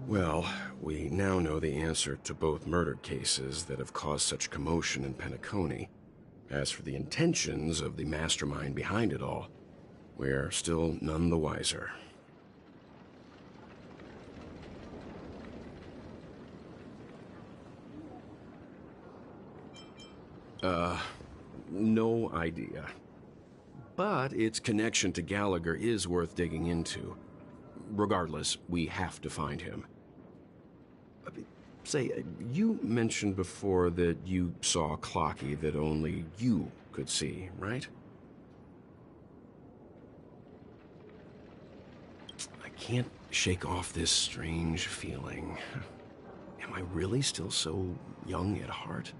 Well, we now know the answer to both murder cases that have caused such commotion in Penacony. As for the intentions of the mastermind behind it all, we're still none the wiser. No idea. But its connection to Gallagher is worth digging into. Regardless, we have to find him. Say, you mentioned before that you saw Clocky that only you could see, right? I can't shake off this strange feeling. Am I really still so young at heart?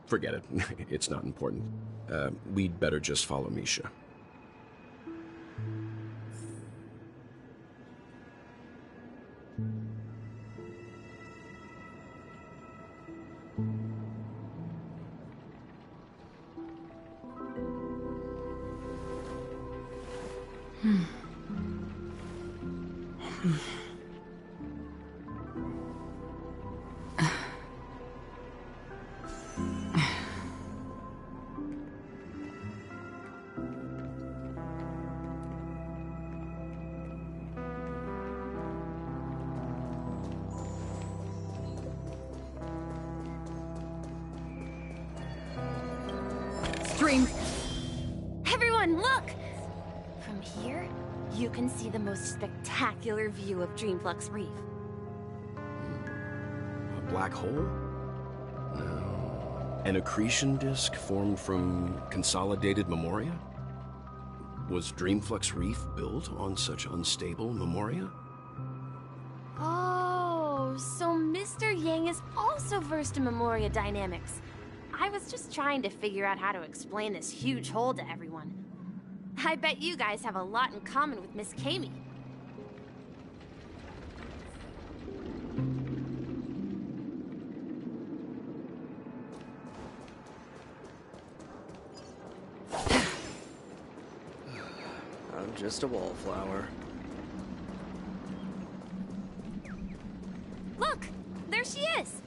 Forget it. It's not important. We'd better just follow Misha. Dream. Everyone, look! From here, you can see the most spectacular view of Dreamflux Reef. A black hole? No. An accretion disk formed from consolidated memoria? Was Dreamflux Reef built on such unstable memoria? Oh, so Mr. Yang is also versed in memoria dynamics. I was just trying to figure out how to explain this huge hole to everyone. I bet you guys have a lot in common with Miss Kami. I'm just a wallflower. Look! There she is!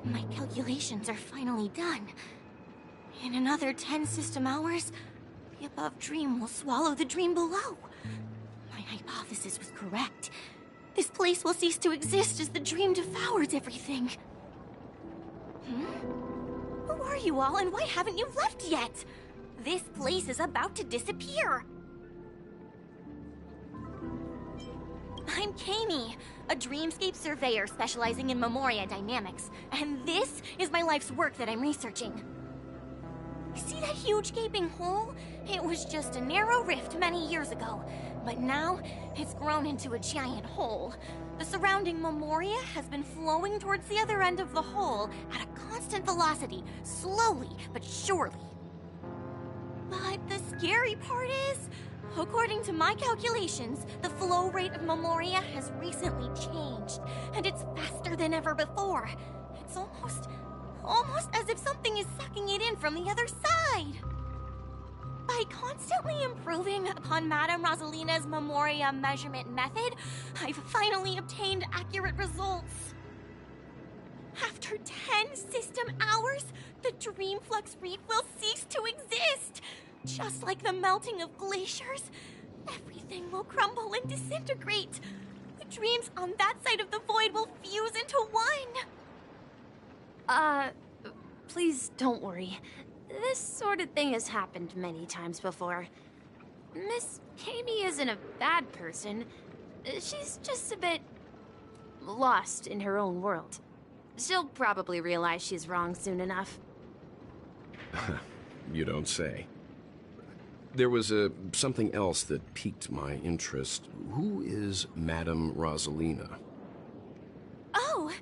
My calculations are finally done. In another 10 system hours, the above dream will swallow the dream below. My hypothesis was correct. This place will cease to exist as the dream devours everything. Who are you all, and why haven't you left yet? This place is about to disappear. I'm Kami, a dreamscape surveyor specializing in memoria dynamics, and this is my life's work that I'm researching. See that huge gaping hole? It was just a narrow rift many years ago, but now it's grown into a giant hole. The surrounding memoria has been flowing towards the other end of the hole at a constant velocity, slowly but surely. But the scary part is, according to my calculations, the flow rate of memoria has recently changed, and it's faster than ever before. It's almost as if something is sucking it in from the other side. By constantly improving upon Madame Rosalina's memoria measurement method, I've finally obtained accurate results. After 10 system hours, the Dreamflux Reef will cease to exist. Just like the melting of glaciers, everything will crumble and disintegrate. The dreams on that side of the void will fuse into one. Please don't worry. This sort of thing has happened many times before. Miss Kami isn't a bad person. She's just a bit lost in her own world. She'll probably realize she's wrong soon enough. You don't say. There was something else that piqued my interest. Who is Madame Rosalina? Oh,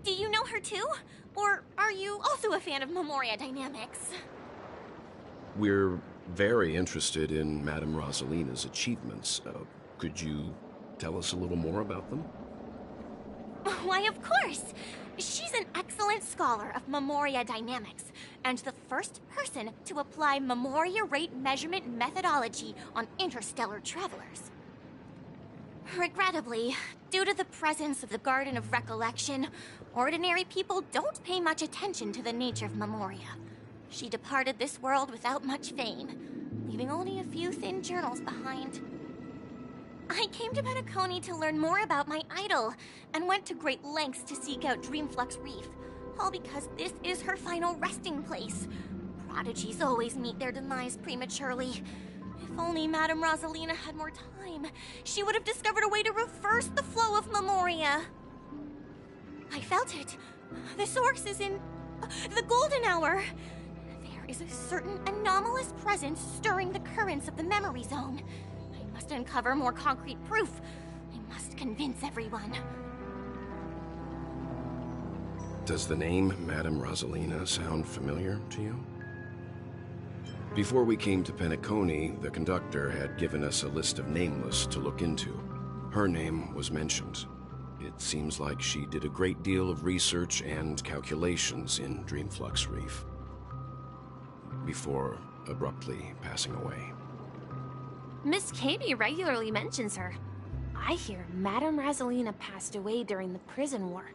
do you know her too? Or are you also a fan of memoria dynamics? We're very interested in Madame Rosalina's achievements. Could you tell us a little more about them? Why, of course! She's an excellent scholar of memoria dynamics, and the first person to apply memoria rate measurement methodology on interstellar travelers. Regrettably, due to the presence of the Garden of Recollection, ordinary people don't pay much attention to the nature of memoria. She departed this world without much fame, leaving only a few thin journals behind. I came to Penacony to learn more about my idol, and went to great lengths to seek out Dreamflux Reef, all because this is her final resting place. Prodigies always meet their demise prematurely. If only Madame Rosalina had more time, she would have discovered a way to reverse the flow of memoria. I felt it. The source is in the golden hour. There is a certain anomalous presence stirring the currents of the memory zone. I must uncover more concrete proof. I must convince everyone. Does the name Madame Rosalina sound familiar to you? Before we came to Penacony, the conductor had given us a list of nameless to look into. Her name was mentioned. It seems like she did a great deal of research and calculations in Dreamflux Reef, before abruptly passing away. Miss Kami regularly mentions her. I hear Madame Razelina passed away during the prison war.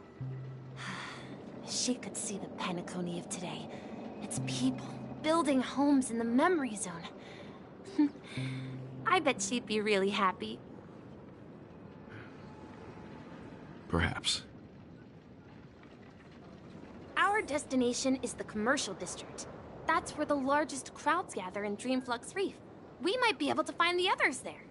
She could see the Penacony of today. Its people building homes in the memory zone. I bet she'd be really happy. Perhaps. Our destination is the commercial district. That's where the largest crowds gather in Dreamflux Reef. We might be able to find the others there.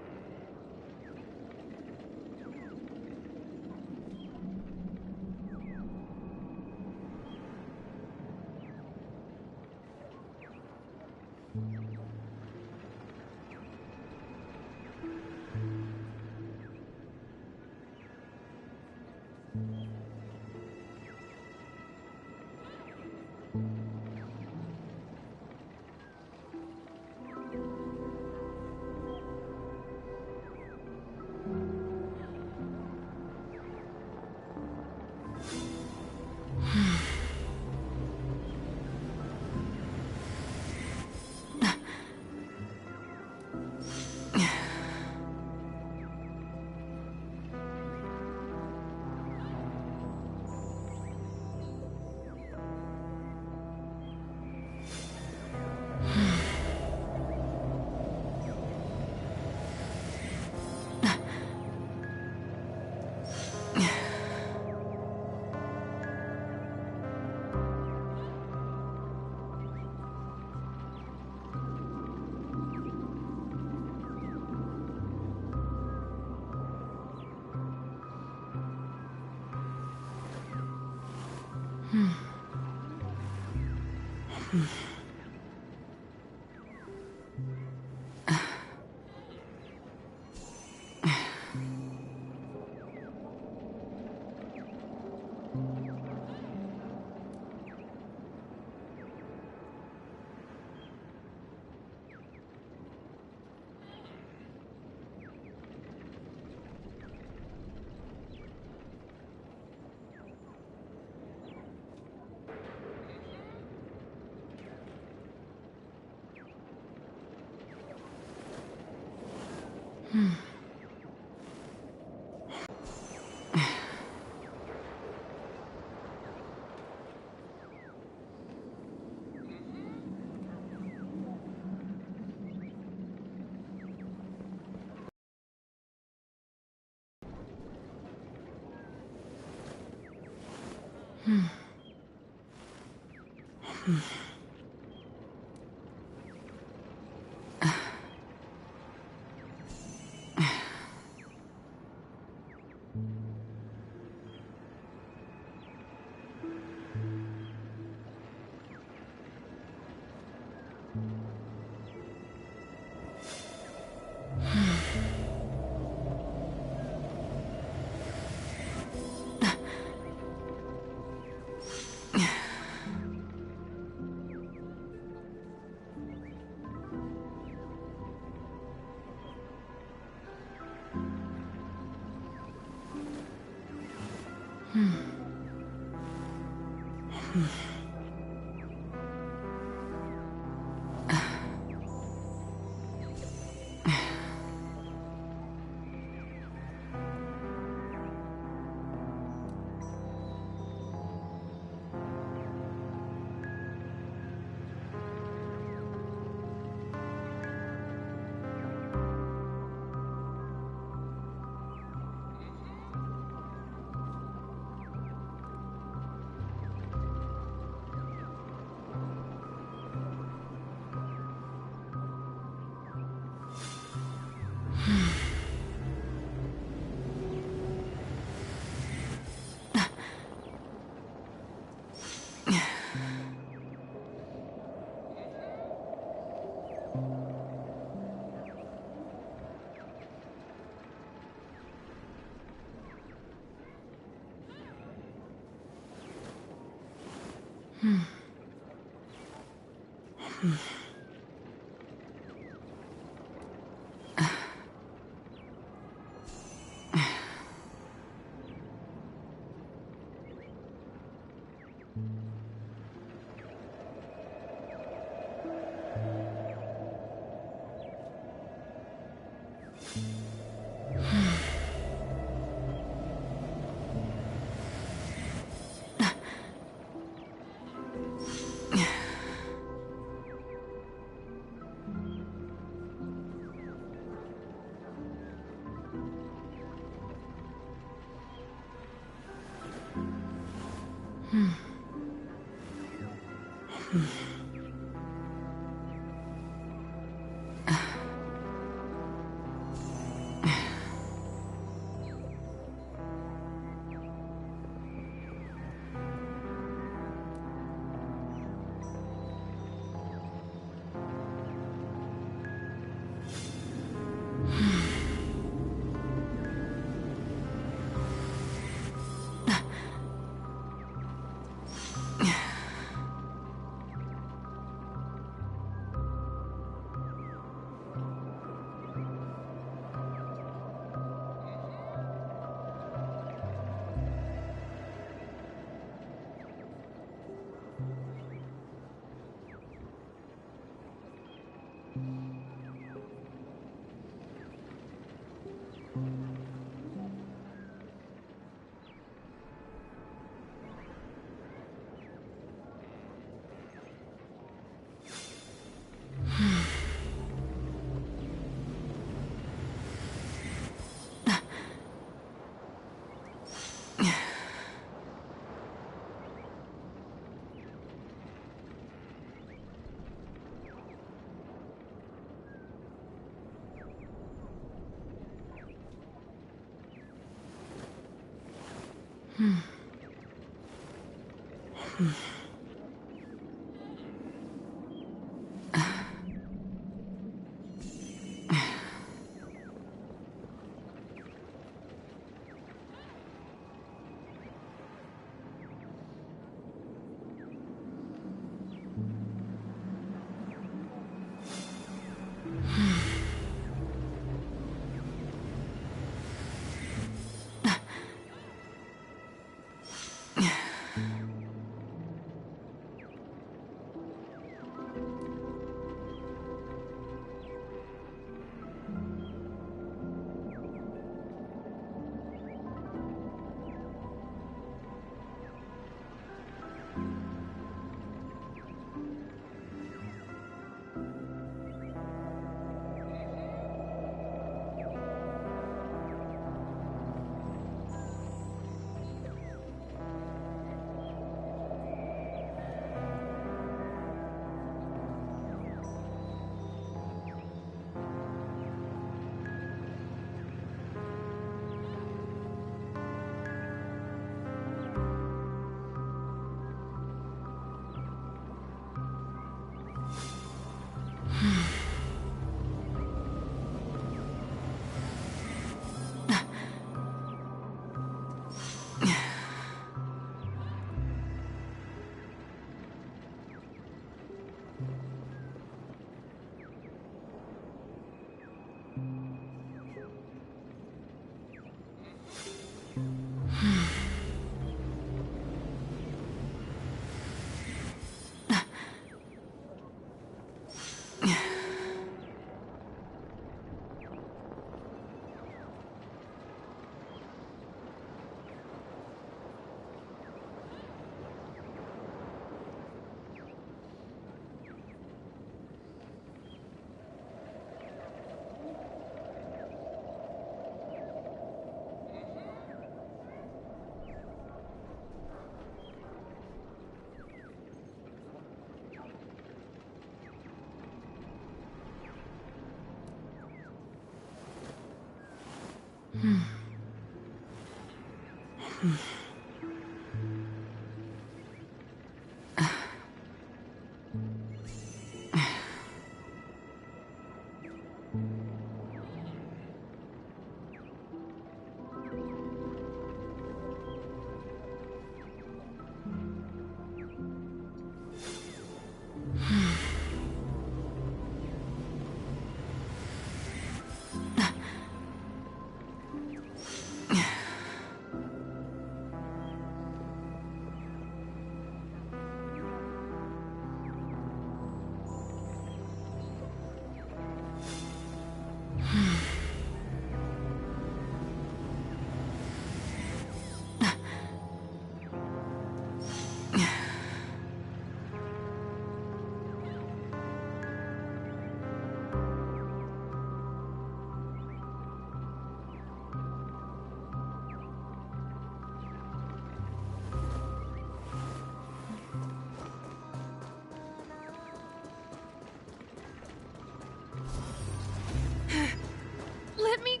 Let me...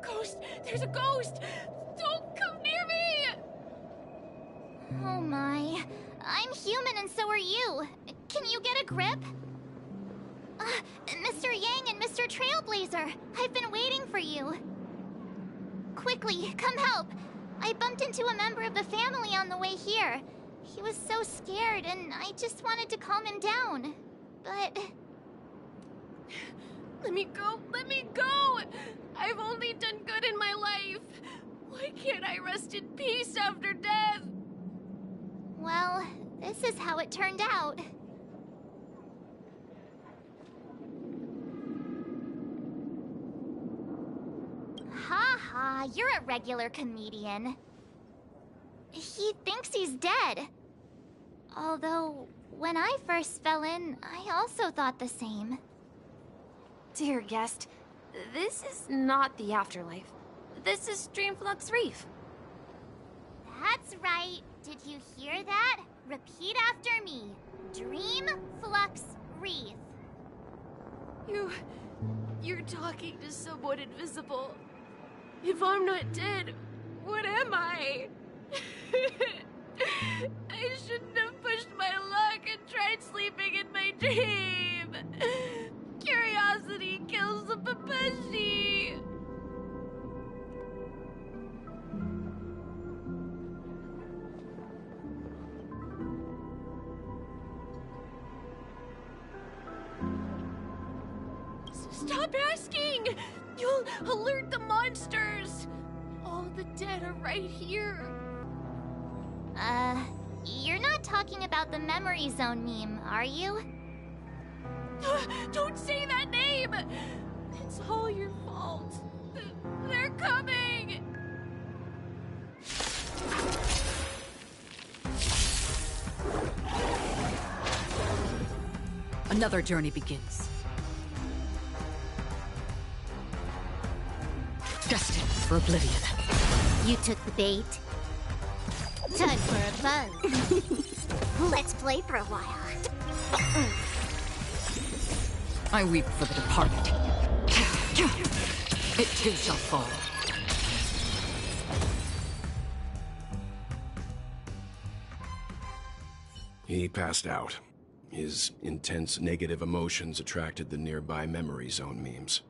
Ghost! There's a ghost! Don't come near me! Oh my. I'm human and so are you. Can you get a grip? Mr. Yang and Mr. Trailblazer, I've been waiting for you. Quickly, come help. I bumped into a member of the family on the way here. He was so scared and I just wanted to calm him down. But... Let me go! Let me go! I've only done good in my life. Why can't I rest in peace after death? Well, this is how it turned out. Ha ha, you're a regular comedian. He thinks he's dead. Although, when I first fell in, I also thought the same. Dear guest, this is not the afterlife. This is Dreamflux Reef. That's right. Did you hear that? Repeat after me. Dreamflux Reef. You're talking to someone invisible. If I'm not dead, what am I? I shouldn't have pushed my luck and tried sleeping in my dream. Curiosity kills the Papashi. Stop asking! You'll alert the monsters! All the dead are right here. You're not talking about the Memory Zone meme, are you? Don't say that name! It's all your fault. They're coming! Another journey begins. Destined for oblivion. You took the bait. Time for a buzz. Let's play for a while. I weep for the departed. It too shall fall. He passed out. His intense negative emotions attracted the nearby Memory Zone memes.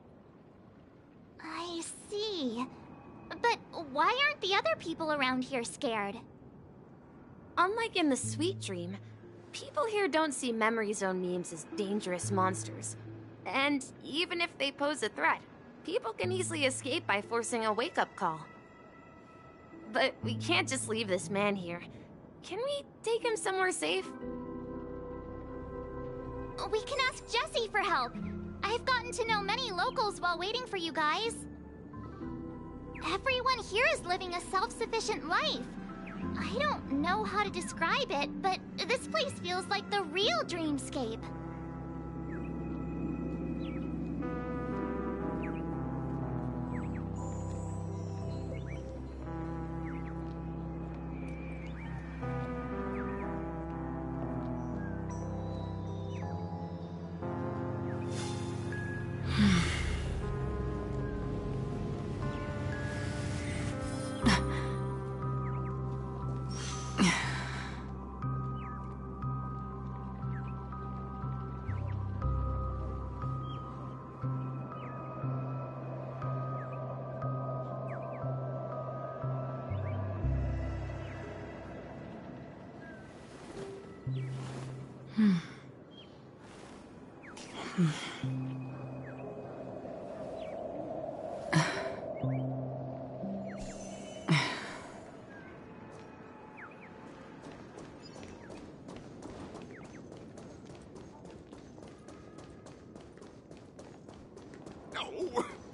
I see. But why aren't the other people around here scared? Unlike in the Sweet Dream, people here don't see Memory Zone memes as dangerous monsters. And even if they pose a threat, people can easily escape by forcing a wake-up call. But we can't just leave this man here. Can we take him somewhere safe? We can ask Jessie for help. I've gotten to know many locals while waiting for you guys. Everyone here is living a self-sufficient life. I don't know how to describe it, but this place feels like the real dreamscape. No!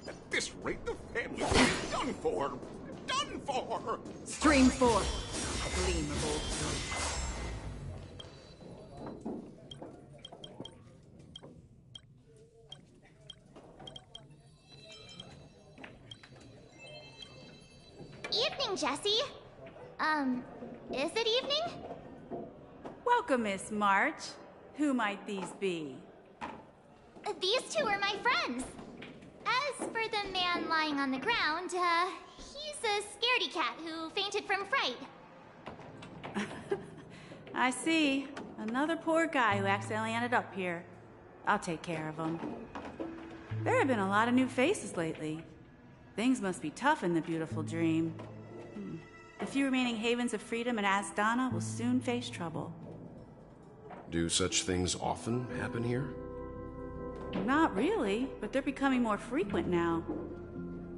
At this rate, the family will be done for! Done for! Stream 4. Gleam of old glory. Evening, Jesse. Is it evening? Welcome, Miss March. Who might these be? These two are my friends. As for the man lying on the ground, he's a scaredy cat who fainted from fright. I see. Another poor guy who accidentally ended up here. I'll take care of him. There have been a lot of new faces lately. Things must be tough in the beautiful dream. The few remaining havens of freedom in Asdana will soon face trouble. Do such things often happen here? Not really, but they're becoming more frequent now.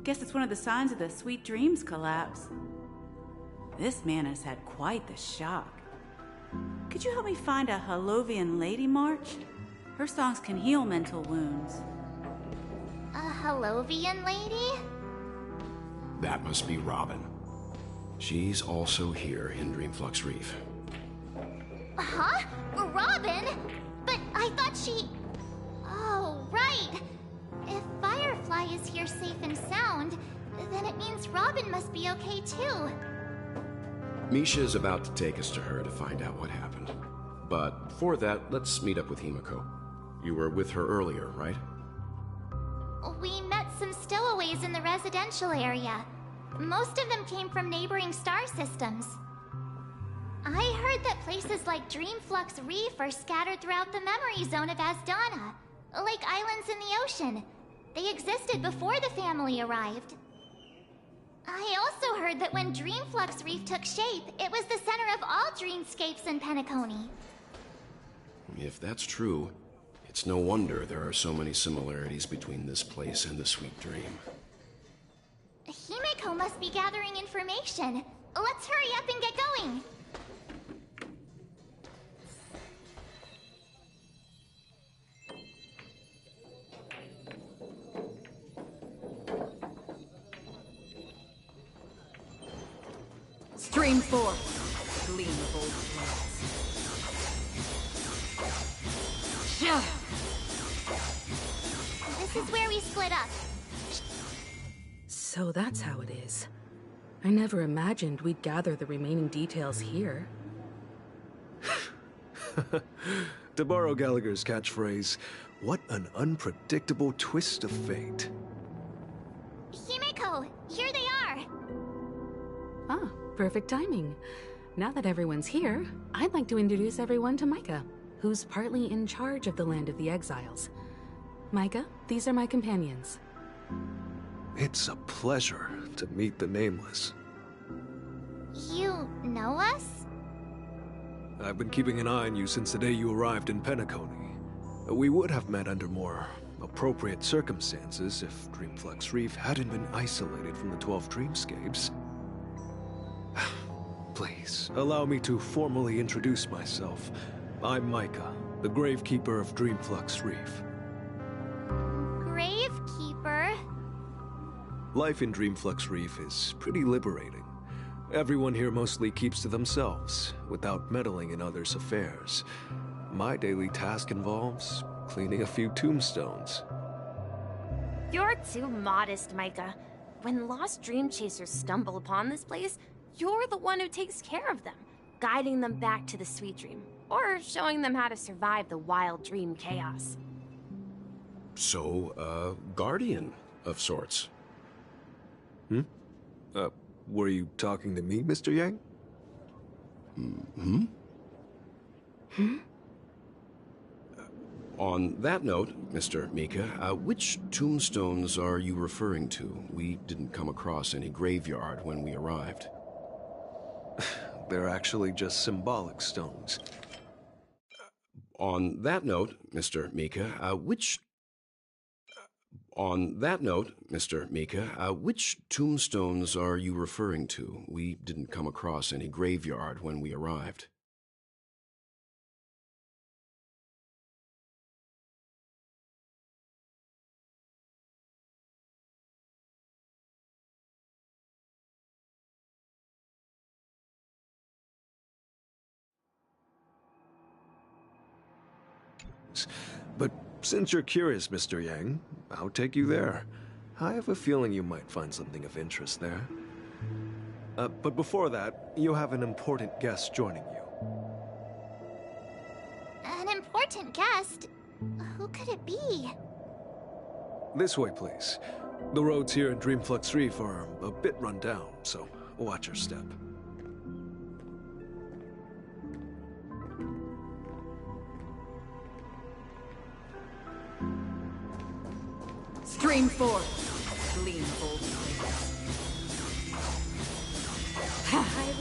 Guess it's one of the signs of the Sweet Dreams collapse. This man has had quite the shock. Could you help me find a Halovian lady, March? Her songs can heal mental wounds. A Halovian lady? That must be Robin. She's also here in Dreamflux Reef. Huh? Robin? But I thought she... Oh, right. If Firefly is here safe and sound, then it means Robin must be okay too. Misha is about to take us to her to find out what happened. But before that, let's meet up with Himiko. You were with her earlier, right? We met some stowaways in the residential area. Most of them came from neighboring star systems. I heard that places like Dreamflux Reef are scattered throughout the memory zone of Asdana, like islands in the ocean. They existed before the family arrived. I also heard that when Dreamflux Reef took shape, it was the center of all dreamscapes in Penacony. If that's true, it's no wonder there are so many similarities between this place and the Sweet Dream. Himiko must be gathering information. Let's hurry up and get going. Stream 4. Gleam of old glories. This is where we split up. So that's how it is. I never imagined we'd gather the remaining details here. To borrow Gallagher's catchphrase, what an unpredictable twist of fate. Himiko, here they are. Ah, perfect timing. Now that everyone's here, I'd like to introduce everyone to Micah, who's partly in charge of the Land of the Exiles. Micah, these are my companions. It's a pleasure to meet the Nameless. You know us? I've been keeping an eye on you since the day you arrived in Penacony. We would have met under more appropriate circumstances if Dreamflux Reef hadn't been isolated from the 12 Dreamscapes. Please, allow me to formally introduce myself. I'm Micah, the Gravekeeper of Dreamflux Reef. Gravekeeper? Life in Dreamflux Reef is pretty liberating. Everyone here mostly keeps to themselves, without meddling in others' affairs. My daily task involves cleaning a few tombstones. You're too modest, Micah. When lost dream chasers stumble upon this place, you're the one who takes care of them, guiding them back to the Sweet Dream, or showing them how to survive the wild dream chaos. So, guardian of sorts. Were you talking to me, Mr. Yang? On that note, Mr. Mika, which tombstones are you referring to? We didn't come across any graveyard when we arrived. They're actually just symbolic stones. On that note, Mr. Mika, which tombstones are you referring to? We didn't come across any graveyard when we arrived. But since you're curious, Mr. Yang, I'll take you there. I have a feeling you might find something of interest there. But before that, you have an important guest joining you. An important guest? Who could it be? This way, please. The roads here in Dreamflux Reef are a bit run down, so watch your step. Stream forth, lean boldly. I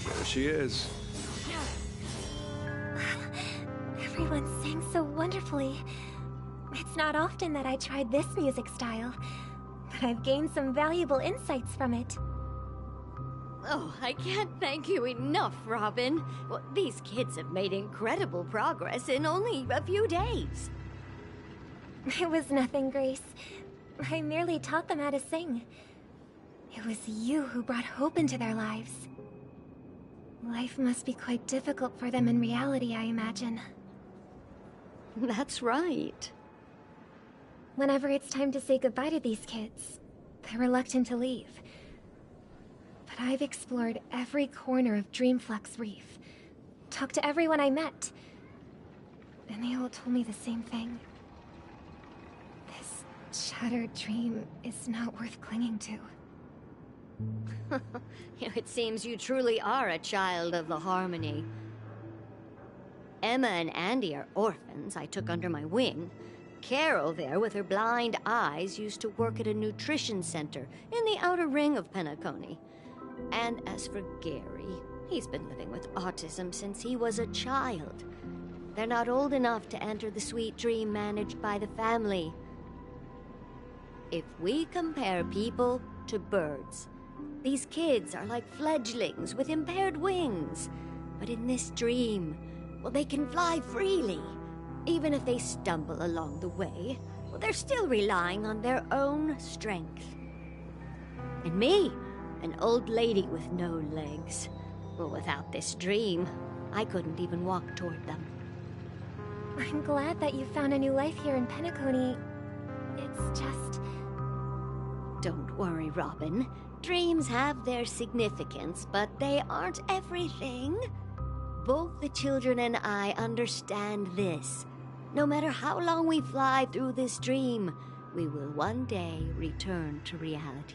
There she is. Everyone sang so wonderfully. It's not often that I tried this music style, but I've gained some valuable insights from it. Oh, I can't thank you enough, Robin. Well, these kids have made incredible progress in only a few days. It was nothing, Grace. I merely taught them how to sing. It was you who brought hope into their lives. Life must be quite difficult for them in reality, I imagine. That's right. Whenever it's time to say goodbye to these kids, they're reluctant to leave. But I've explored every corner of Dreamflux Reef, talked to everyone I met, and they all told me the same thing. This shattered dream is not worth clinging to. It seems you truly are a child of the Harmony. Emma and Andy are orphans I took under my wing. Carol there, with her blind eyes, used to work at a nutrition center in the outer ring of Penacony. And as for Gary, he's been living with autism since he was a child. They're not old enough to enter the sweet dream managed by the family. If we compare people to birds, these kids are like fledglings with impaired wings. But in this dream, well, they can fly freely. Even if they stumble along the way, well, they're still relying on their own strength. And me, an old lady with no legs. Well, without this dream, I couldn't even walk toward them. I'm glad that you found a new life here in Penacony. It's just... Don't worry, Robin. Dreams have their significance, but they aren't everything. Both the children and I understand this. No matter how long we fly through this dream, we will one day return to reality.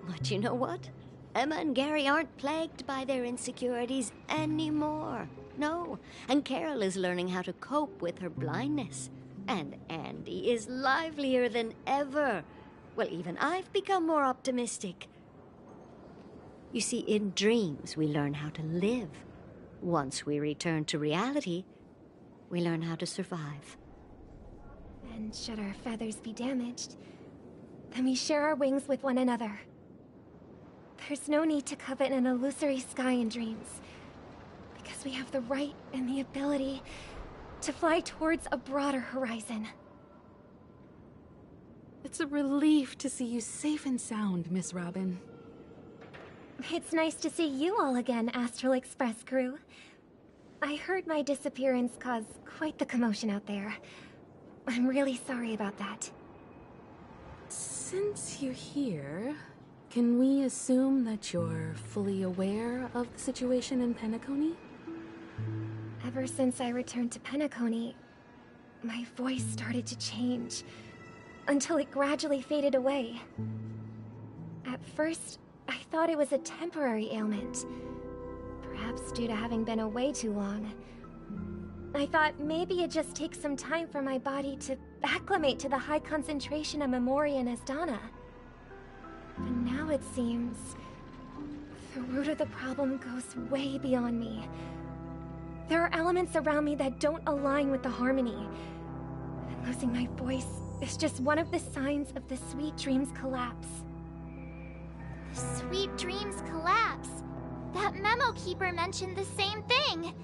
But you know what? Emma and Gary aren't plagued by their insecurities anymore. No, and Carol is learning how to cope with her blindness. And Andy is livelier than ever. Well, even I've become more optimistic. You see, in dreams, we learn how to live. Once we return to reality, we learn how to survive. And should our feathers be damaged, then we share our wings with one another. There's no need to covet an illusory sky in dreams, because we have the right and the ability to fly towards a broader horizon. It's a relief to see you safe and sound, Miss Robin. It's nice to see you all again, Astral Express crew. I heard my disappearance caused quite the commotion out there. I'm really sorry about that. Since you're here, can we assume that you're fully aware of the situation in Penacony? Ever since I returned to Penacony, my voice started to change, until it gradually faded away. At first, I thought it was a temporary ailment. perhaps due to having been away too long. I thought maybe it just takes some time for my body to acclimate to the high concentration of Memoria and Asdana. But now it seems the root of the problem goes way beyond me. There are elements around me that don't align with the harmony. And losing my voice is just one of the signs of the Sweet Dreams collapse. The Sweet Dreams collapse. That memo keeper mentioned the same thing.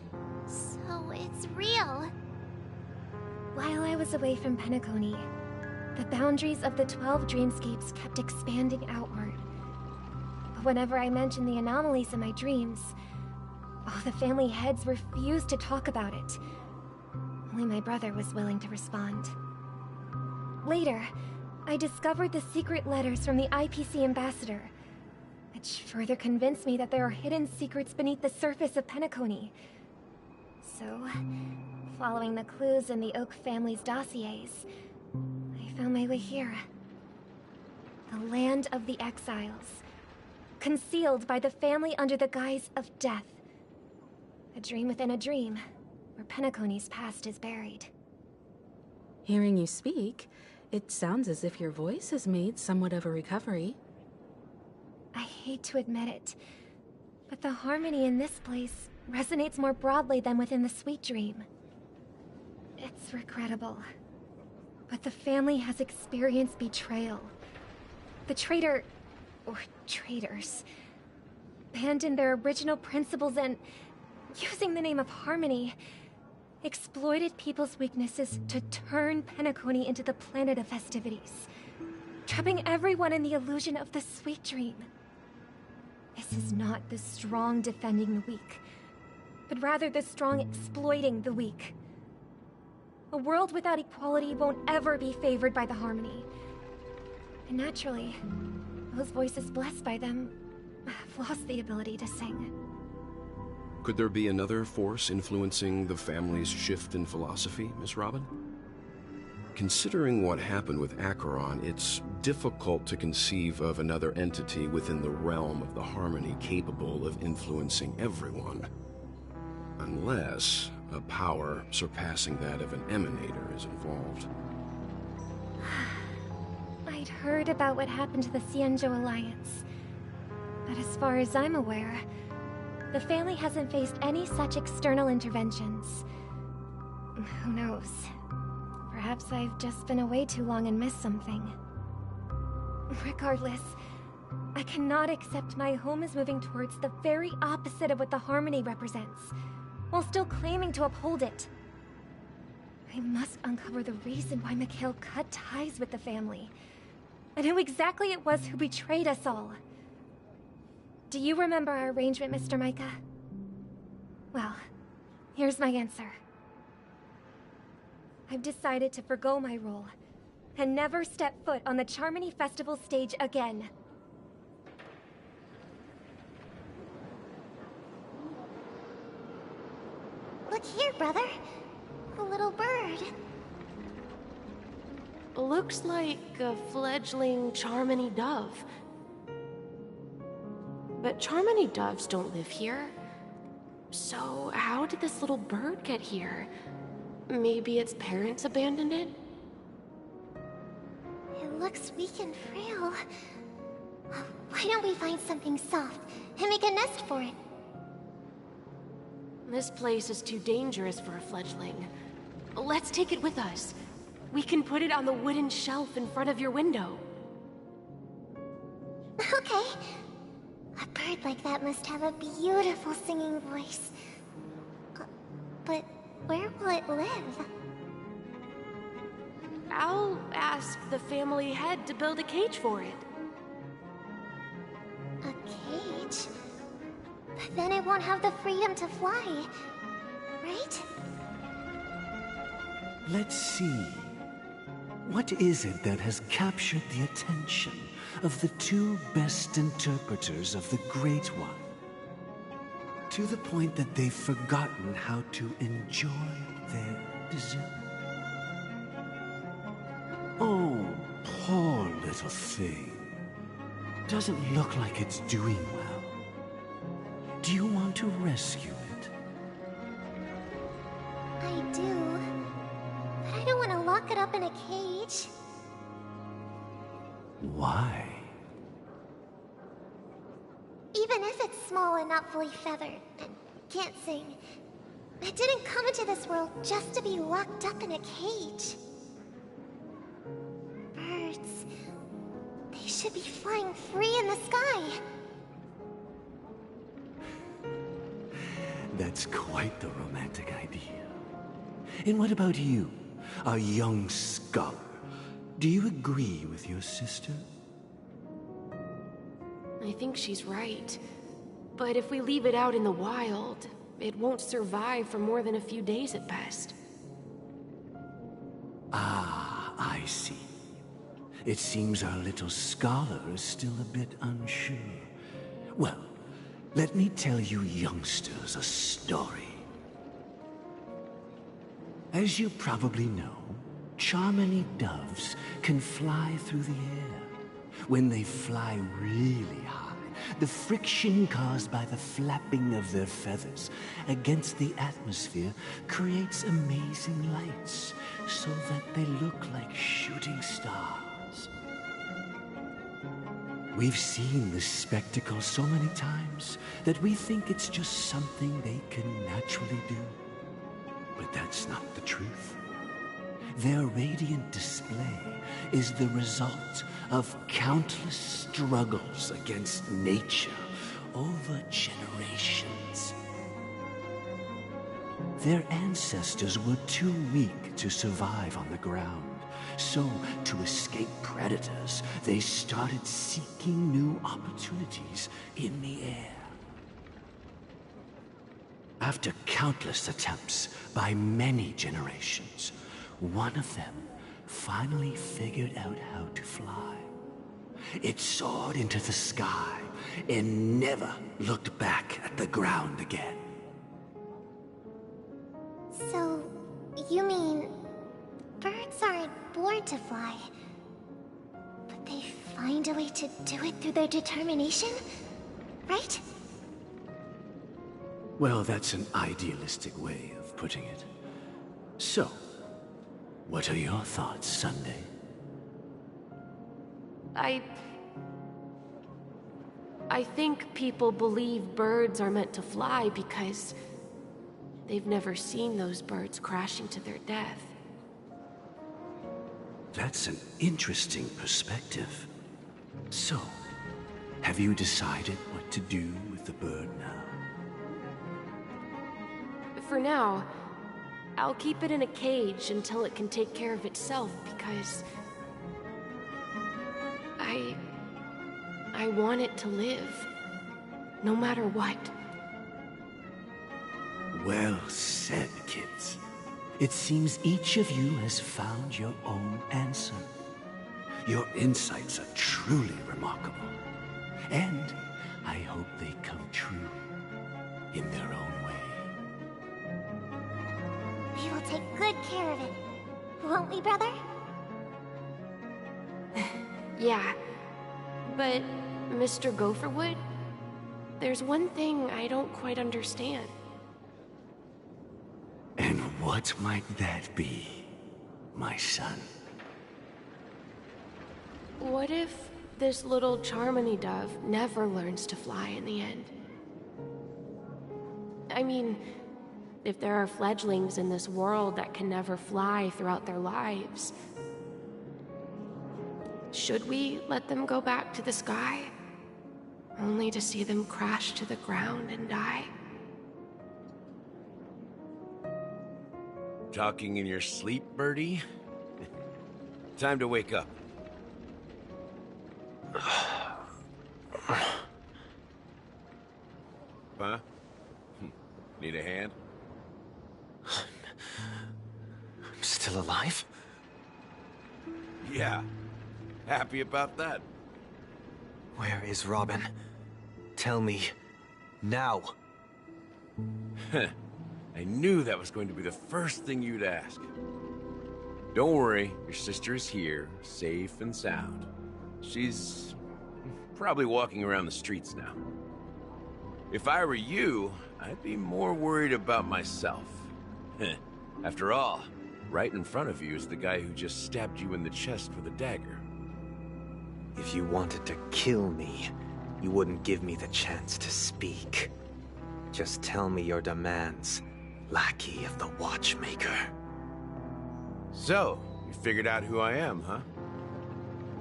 So it's real. While I was away from Penacony, the boundaries of the 12 dreamscapes kept expanding outward. But whenever I mentioned the anomalies in my dreams, all the family heads refused to talk about it. Only my brother was willing to respond. Later, I discovered the secret letters from the IPC ambassador, which further convinced me that there are hidden secrets beneath the surface of Penacony. So, following the clues in the Oak family's dossiers, I found my way here. The land of the exiles, concealed by the family under the guise of death. A dream within a dream, where Penacony's past is buried. Hearing you speak, it sounds as if your voice has made somewhat of a recovery. I hate to admit it, but the harmony in this place resonates more broadly than within the Sweet Dream. It's regrettable, but the family has experienced betrayal. The traitor, or traitors, abandoned their original principles and, using the name of harmony, exploited people's weaknesses to turn Penacony into the planet of festivities, trapping everyone in the illusion of the Sweet Dream. This is not the strong defending the weak, but rather the strong exploiting the weak. A world without equality won't ever be favored by the harmony. And naturally, those voices blessed by them have lost the ability to sing. Could there be another force influencing the family's shift in philosophy, Miss Robin? Considering what happened with Acheron, it's difficult to conceive of another entity within the realm of the harmony capable of influencing everyone. Unless a power surpassing that of an emanator is involved. I'd heard about what happened to the Xianzhou Alliance, but as far as I'm aware, the family hasn't faced any such external interventions. Who knows? Perhaps I've just been away too long and missed something. Regardless, I cannot accept my home is moving towards the very opposite of what the harmony represents, while still claiming to uphold it. I must uncover the reason why Mikhail cut ties with the family, and who exactly it was who betrayed us all. Do you remember our arrangement, Mr. Micah? Well, here's my answer. I've decided to forgo my role, and never step foot on the Charmony Festival stage again. Look here, brother. A little bird. Looks like a fledgling Charmony dove. But Charmony doves don't live here. So how did this little bird get here? Maybe its parents abandoned it? It looks weak and frail. Why don't we find something soft and make a nest for it? This place is too dangerous for a fledgling. Let's take it with us. We can put it on the wooden shelf in front of your window. Okay. A bird like that must have a beautiful singing voice. But where will it live? I'll ask the family head to build a cage for it. A cage? But then it won't have the freedom to fly, right? Let's see. What is it that has captured the attention of the two best interpreters of the Great One? To the point that they've forgotten how to enjoy their dessert. Oh, poor little thing. Doesn't look like it's doing well. Do you want to rescue it? I do. But I don't want to lock it up in a cage. Why? Even if it's small and not fully feathered, and can't sing, it didn't come into this world just to be locked up in a cage. Birds, they should be flying free in the sky. That's quite the romantic idea. And what about you, a young scholar? Do you agree with your sister? I think she's right. But if we leave it out in the wild, it won't survive for more than a few days at best. Ah, I see. It seems our little scholar is still a bit unsure. Well, let me tell you youngsters a story. As you probably know, Charmony doves can fly through the air. When they fly really high, the friction caused by the flapping of their feathers against the atmosphere creates amazing lights, so that they look like shooting stars. We've seen this spectacle so many times that we think it's just something they can naturally do. But that's not the truth. Their radiant display is the result of countless struggles against nature over generations. Their ancestors were too weak to survive on the ground. So, to escape predators, they started seeking new opportunities in the air. After countless attempts by many generations, one of them finally figured out how to fly. It soared into the sky and never looked back at the ground again. So, you mean birds aren't born to fly, but they find a way to do it through their determination, right? Well, that's an idealistic way of putting it. So, what are your thoughts, Sunday? I think people believe birds are meant to fly because they've never seen those birds crashing to their death. That's an interesting perspective. So, have you decided what to do with the bird now? For now, I'll keep it in a cage until it can take care of itself because I want it to live, no matter what. Well said, kids. It seems each of you has found your own answer. Your insights are truly remarkable. And I hope they come true in their own way. We will take good care of it, won't we, brother? Yeah, but Mr. Gopherwood, there's one thing I don't quite understand. And what might that be, my son? What if this little Charmony dove never learns to fly in the end? I mean, if there are fledglings in this world that can never fly throughout their lives, should we let them go back to the sky, only to see them crash to the ground and die? Talking in your sleep, Birdie? Time to wake up. Huh? Need a hand? I'm still alive? Yeah. Happy about that. Where is Robin? Tell me. Now. I knew that was going to be the first thing you'd ask. Don't worry, your sister is here, safe and sound. She's probably walking around the streets now. If I were you, I'd be more worried about myself. After all, right in front of you is the guy who just stabbed you in the chest with a dagger. If you wanted to kill me, you wouldn't give me the chance to speak. Just tell me your demands, lackey of the Watchmaker. So, you figured out who I am, huh?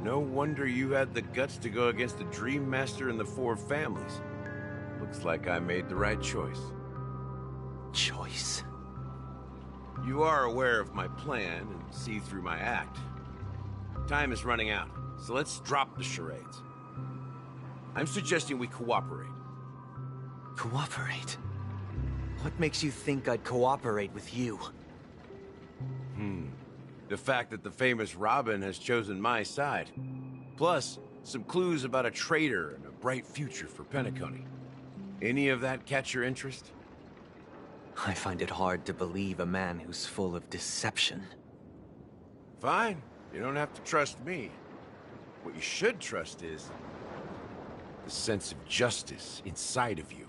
No wonder you had the guts to go against the Dream Master and the Four Families. Looks like I made the right choice. Choice? You are aware of my plan and see through my act. Time is running out, so let's drop the charades. I'm suggesting we cooperate. Cooperate? What makes you think I'd cooperate with you? The fact that the famous Robin has chosen my side. Plus, some clues about a traitor and a bright future for Penacony. Any of that catch your interest? I find it hard to believe a man who's full of deception. Fine. You don't have to trust me. What you should trust is the sense of justice inside of you.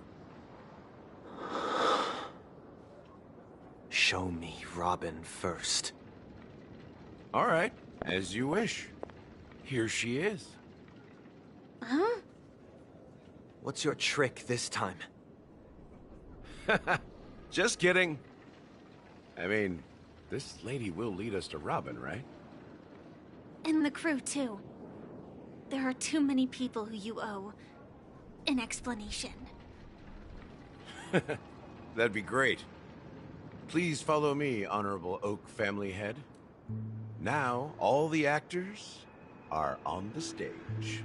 Show me Robin first. All right, as you wish. Here she is. Huh? What's your trick this time? Just kidding. I mean, this lady will lead us to Robin, right? And the crew, too. There are too many people who you owe an explanation. That'd be great. Please follow me, Honorable Oak Family Head. Now, all the actors are on the stage.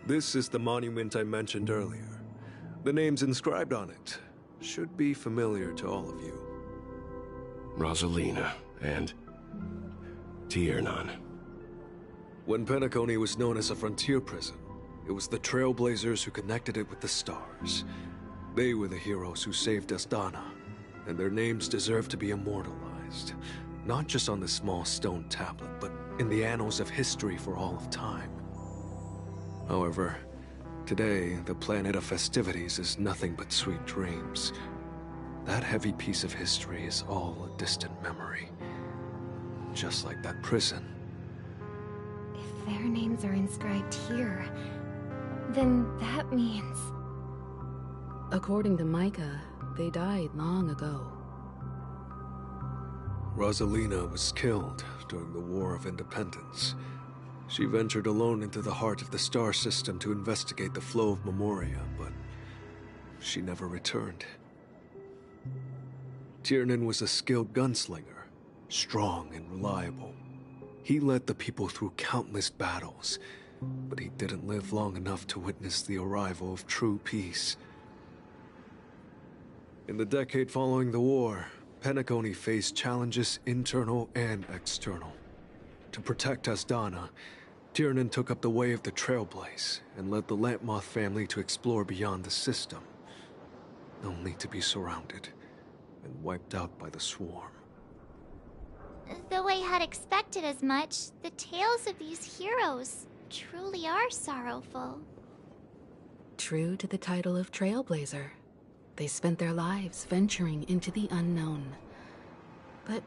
This is the monument I mentioned earlier. The names inscribed on it should be familiar to all of you. Rosalina and Tiernan. When Penacony was known as a frontier prison, it was the Trailblazers who connected it with the stars. They were the heroes who saved Astana, and their names deserve to be immortalized, not just on this small stone tablet, but in the annals of history for all of time. However, today, the planet of festivities is nothing but sweet dreams. That heavy piece of history is all a distant memory. Just like that prison. If their names are inscribed here, then that means... According to Micah, they died long ago. Rosalina was killed during the War of Independence. She ventured alone into the heart of the star system to investigate the flow of Memoria, but she never returned. Tiernan was a skilled gunslinger, strong and reliable. He led the people through countless battles, but he didn't live long enough to witness the arrival of true peace. In the decade following the war, Penacony faced challenges internal and external. To protect Astana, Tiernan took up the way of the Trailblaze and led the Lampmoth family to explore beyond the system, only to be surrounded and wiped out by the Swarm. Though I had expected as much, the tales of these heroes truly are sorrowful. True to the title of Trailblazer, they spent their lives venturing into the unknown. But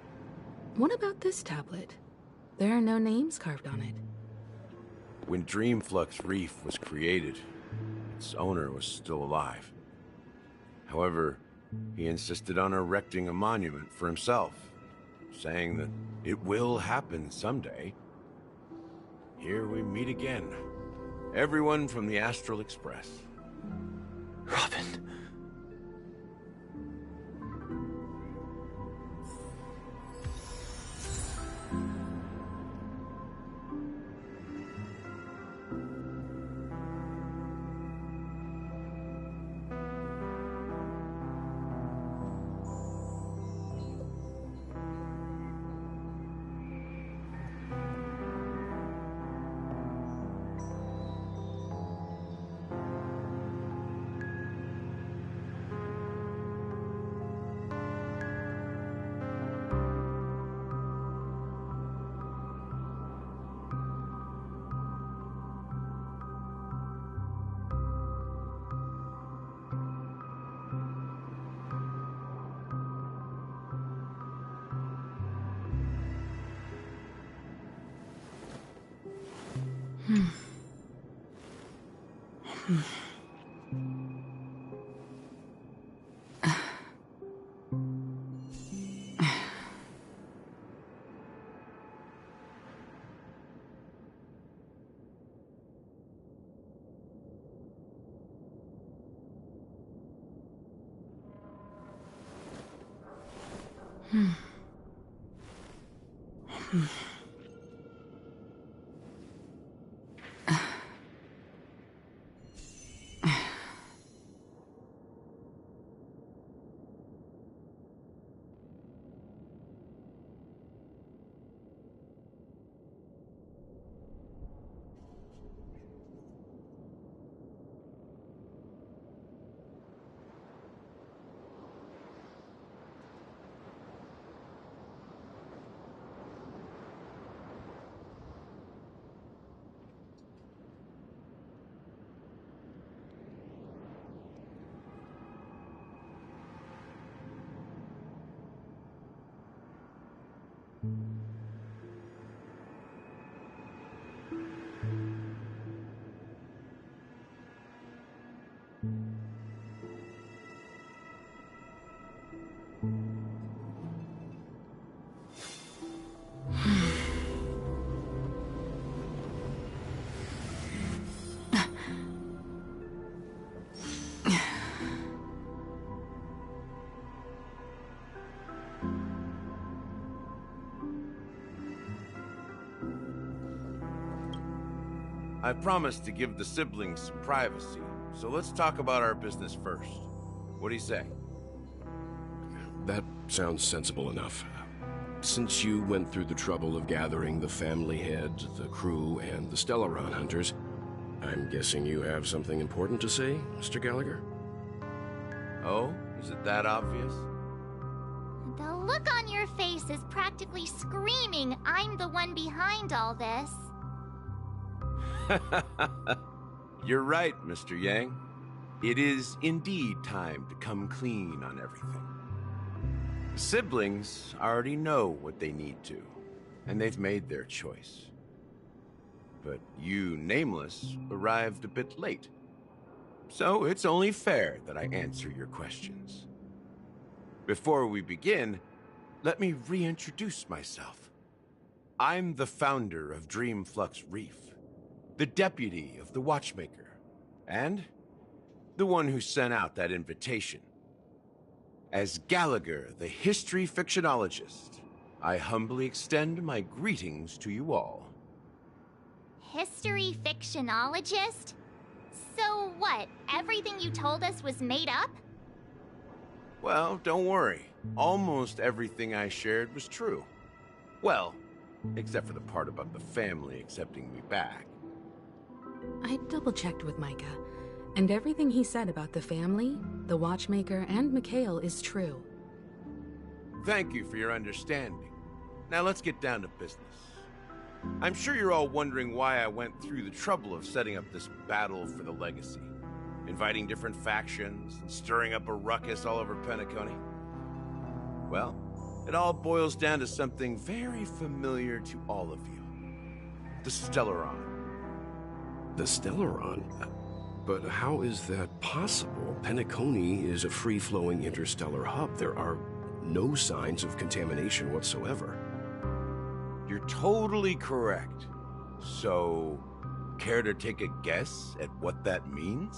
what about this tablet? There are no names carved on it. When Dreamflux Reef was created, its owner was still alive. However, he insisted on erecting a monument for himself, saying that it will happen someday. Here we meet again. Everyone from the Astral Express. Robin. I promised to give the siblings some privacy, so let's talk about our business first. What do you say? That sounds sensible enough. Since you went through the trouble of gathering the family head, the crew, and the Stellaron hunters, I'm guessing you have something important to say, Mr. Gallagher? Oh? Is it that obvious? The look on your face is practically screaming, I'm the one behind all this. You're right, Mr. Yang. It is indeed time to come clean on everything. The siblings already know what they need to, and they've made their choice. But you, Nameless, arrived a bit late. So it's only fair that I answer your questions. Before we begin, let me reintroduce myself. I'm the founder of Dreamflux Reef, the deputy of the Watchmaker, and the one who sent out that invitation. As Gallagher, the history fictionologist, I humbly extend my greetings to you all. History fictionologist? So what, everything you told us was made up? Well, don't worry. Almost everything I shared was true. Well, except for the part about the family accepting me back. I double-checked with Micah, and everything he said about the family, the Watchmaker, and Mikhail is true. Thank you for your understanding. Now let's get down to business. I'm sure you're all wondering why I went through the trouble of setting up this battle for the legacy, inviting different factions, and stirring up a ruckus all over Penacony. Well, it all boils down to something very familiar to all of you. The Stellaron. The Stellaron? But how is that possible? Penacony is a free-flowing interstellar hub. There are no signs of contamination whatsoever. You're totally correct. So, care to take a guess at what that means?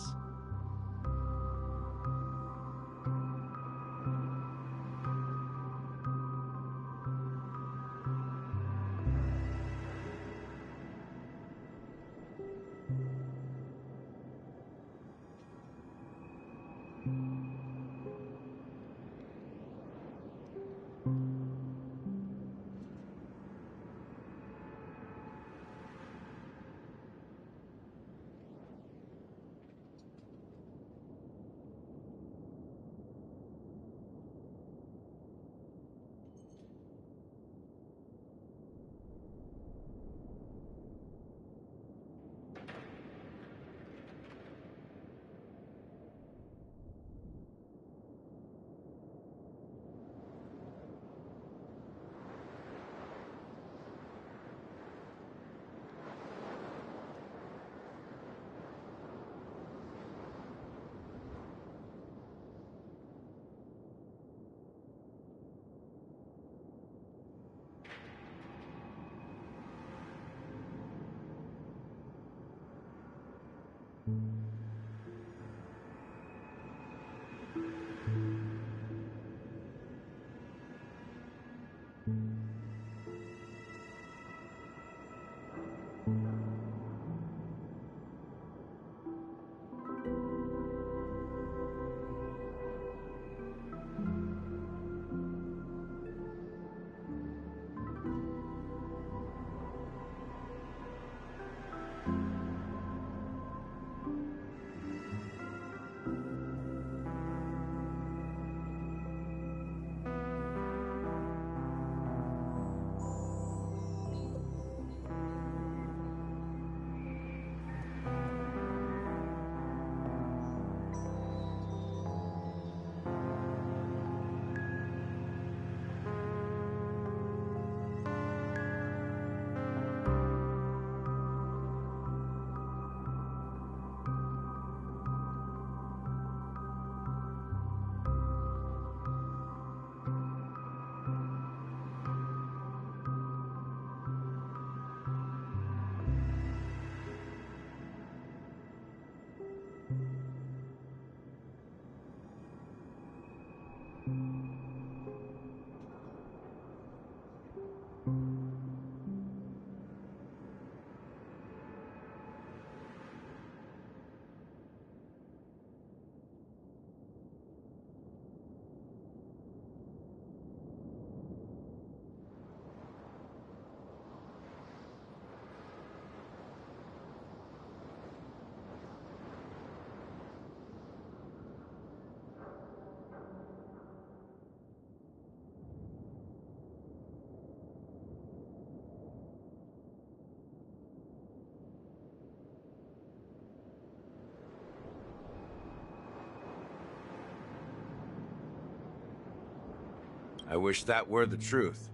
I wish that were the truth.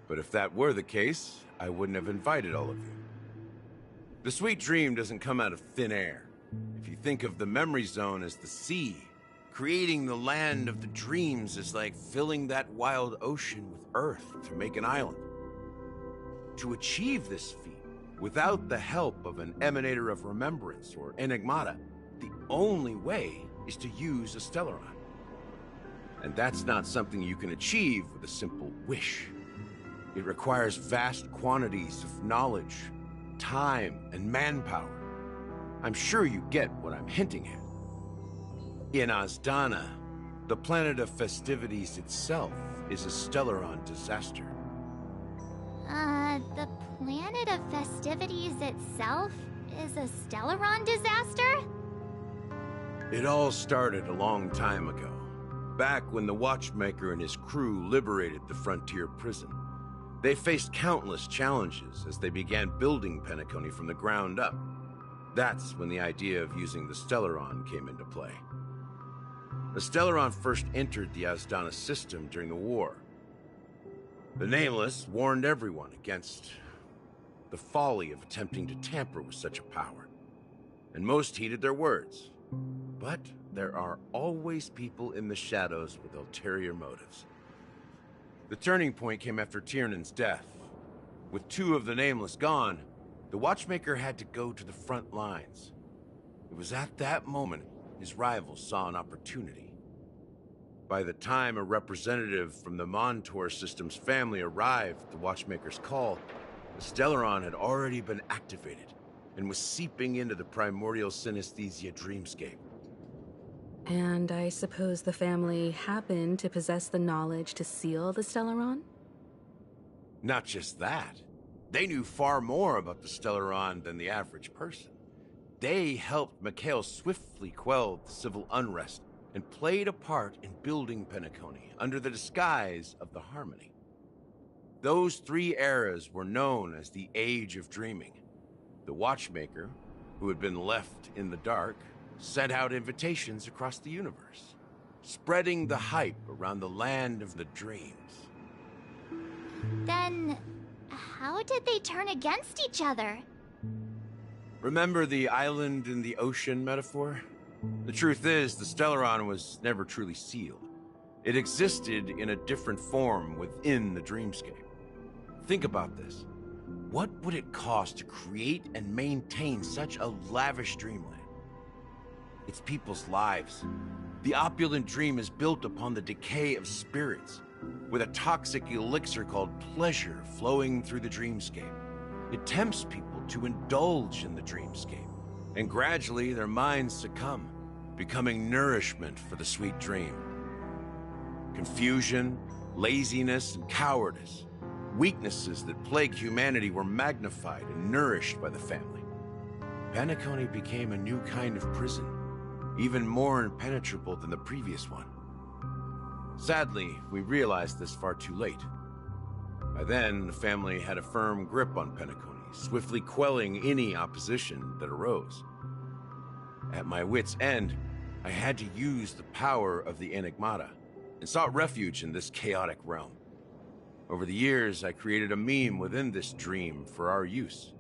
But if that were the case, I wouldn't have invited all of you. The Sweet Dream doesn't come out of thin air. If you think of the Memory Zone as the sea, creating the land of the dreams is like filling that wild ocean with earth to make an island. To achieve this feat, without the help of an Emanator of Remembrance or Enigmata, the only way is to use a Stellaron. And that's not something you can achieve with a simple wish. It requires vast quantities of knowledge, time, and manpower. I'm sure you get what I'm hinting at. In Azdana, the planet of festivities itself is a Stellaron disaster. The planet of festivities itself is a Stellaron disaster? It all started a long time ago, back when the Watchmaker and his crew liberated the frontier prison. They faced countless challenges as they began building Penacony from the ground up. That's when the idea of using the Stellaron came into play. The Stellaron first entered the Azdana system during the war. The Nameless warned everyone against the folly of attempting to tamper with such a power, and most heeded their words. But there are always people in the shadows with ulterior motives. The turning point came after Tiernan's death. With 2 of the Nameless gone, the Watchmaker had to go to the front lines. It was at that moment his rivals saw an opportunity. By the time a representative from the Montour Systems family arrived at the Watchmaker's call, the Stellaron had already been activated and was seeping into the primordial synesthesia dreamscape. And I suppose the family happened to possess the knowledge to seal the Stellaron? Not just that. They knew far more about the Stellaron than the average person. They helped Mikhail swiftly quell the civil unrest and played a part in building Penacony under the disguise of the Harmony. Those 3 eras were known as the Age of Dreaming. The Watchmaker, who had been left in the dark, sent out invitations across the universe, spreading the hype around the land of the dreams. Then, how did they turn against each other? Remember the island in the ocean metaphor? The truth is, the Stellaron was never truly sealed. It existed in a different form within the dreamscape. Think about this. What would it cost to create and maintain such a lavish dreamland? It's people's lives. The opulent dream is built upon the decay of spirits, with a toxic elixir called pleasure flowing through the dreamscape. It tempts people to indulge in the dreamscape, and gradually their minds succumb, becoming nourishment for the sweet dream. Confusion, laziness, and cowardice, weaknesses that plagued humanity, were magnified and nourished by the family. Penacony became a new kind of prison, even more impenetrable than the previous one. Sadly, we realized this far too late. By then, the family had a firm grip on Penacony, swiftly quelling any opposition that arose. At my wit's end, I had to use the power of the Enigmata, and sought refuge in this chaotic realm. Over the years, I created a meme within this dream for our use.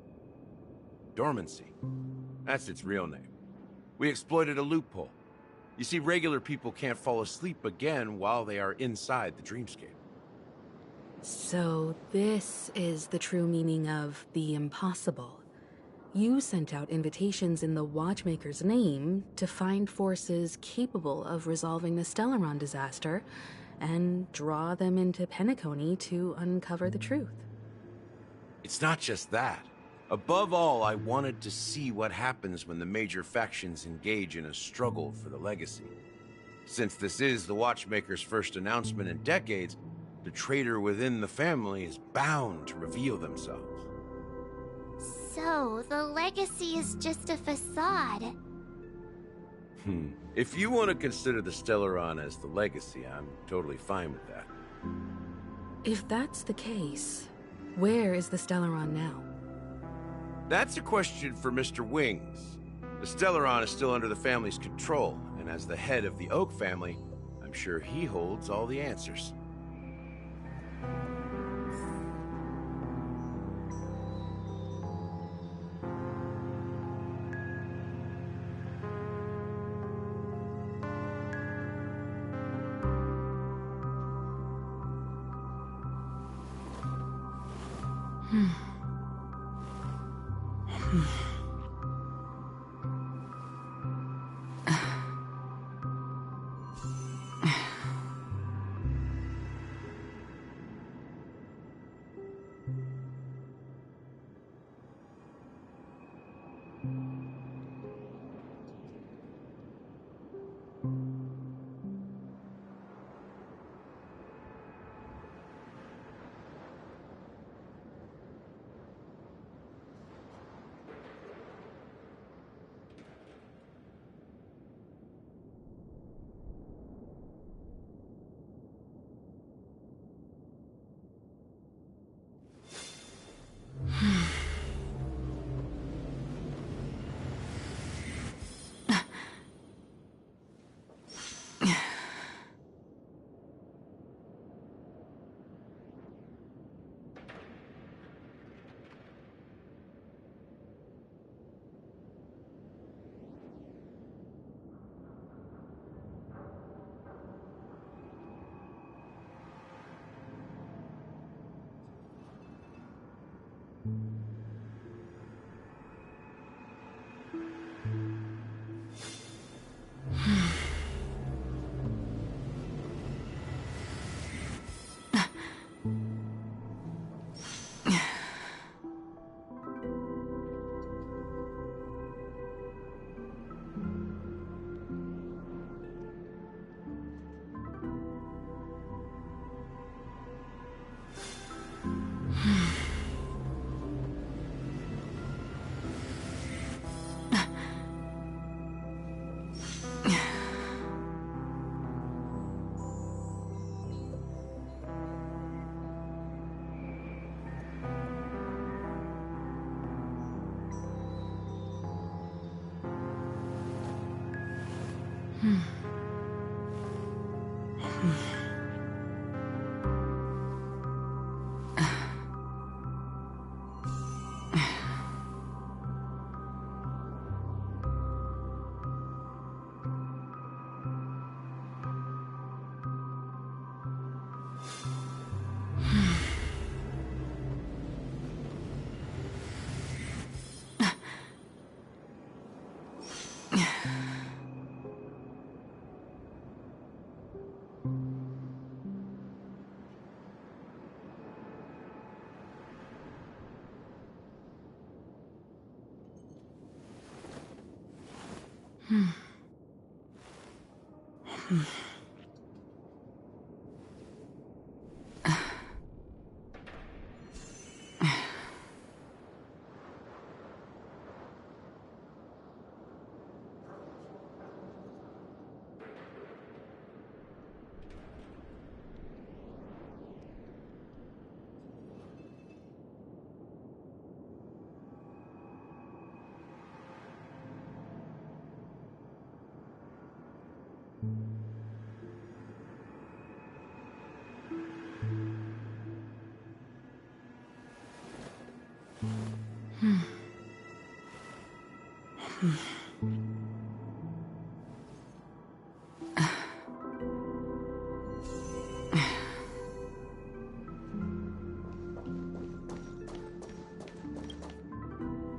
Dormancy. That's its real name. We exploited a loophole. You see, regular people can't fall asleep again while they are inside the dreamscape. So this is the true meaning of the impossible. You sent out invitations in the Watchmaker's name to find forces capable of resolving the Stellaron disaster and draw them into Penacony to uncover the truth. It's not just that. Above all, I wanted to see what happens when the major factions engage in a struggle for the legacy. Since this is the Watchmaker's first announcement in decades, the traitor within the family is bound to reveal themselves. So, the legacy is just a facade. If you want to consider the Stellaron as the legacy, I'm totally fine with that. If that's the case, where is the Stellaron now? That's a question for Mr. Wings. The Stellaron is still under the family's control, and as the head of the Oak family, I'm sure he holds all the answers.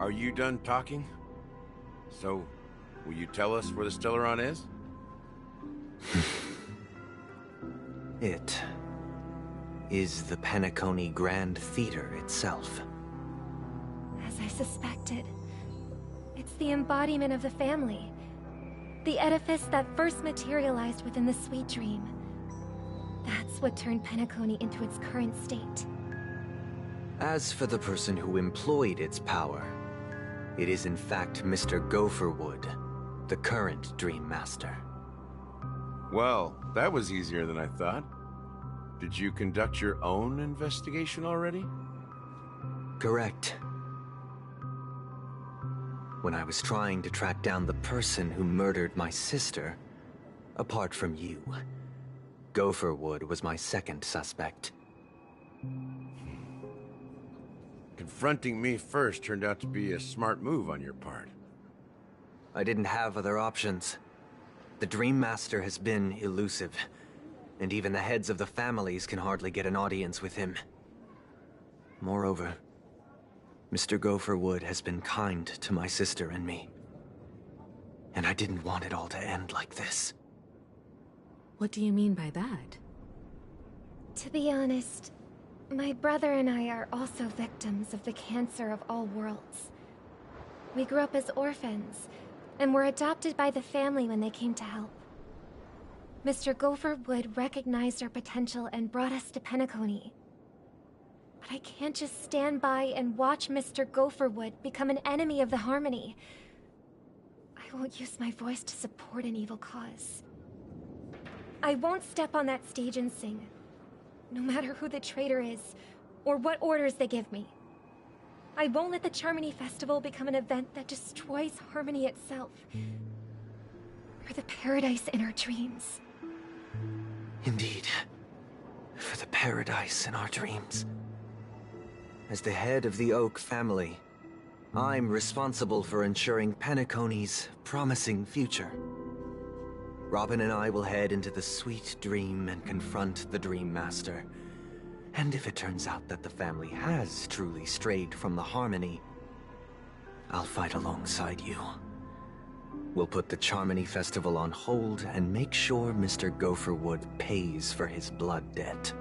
Are you done talking? So, will you tell us where the Stellaron is? It is the Penacony Grand Theater itself. As I suspected, it's the embodiment of the family. The edifice that first materialized within the Sweet Dream. That's what turned Penacony into its current state. As for the person who employed its power, it is in fact Mr. Gopherwood, the current Dream Master. Well, that was easier than I thought. Did you conduct your own investigation already? Correct. When I was trying to track down the person who murdered my sister, apart from you, Gopherwood was my second suspect. Confronting me first turned out to be a smart move on your part. I didn't have other options. The Dream Master has been elusive, and even the heads of the families can hardly get an audience with him. Moreover, Mr. Gopherwood has been kind to my sister and me. And I didn't want it all to end like this. What do you mean by that? To be honest, my brother and I are also victims of the cancer of all worlds. We grew up as orphans, and were adopted by the family when they came to help. Mr. Gopherwood recognized our potential and brought us to Penacony. But I can't just stand by and watch Mr. Gopherwood become an enemy of the Harmony. I won't use my voice to support an evil cause. I won't step on that stage and sing, no matter who the traitor is, or what orders they give me. I won't let the Charmony Festival become an event that destroys Harmony itself, or the paradise in our dreams. Indeed. For the paradise in our dreams. As the head of the Oak family, I'm responsible for ensuring Penacony's promising future. Robin and I will head into the Sweet Dream and confront the Dream Master. And if it turns out that the family has truly strayed from the Harmony, I'll fight alongside you. We'll put the Charmony Festival on hold and make sure Mr. Gopherwood pays for his blood debt.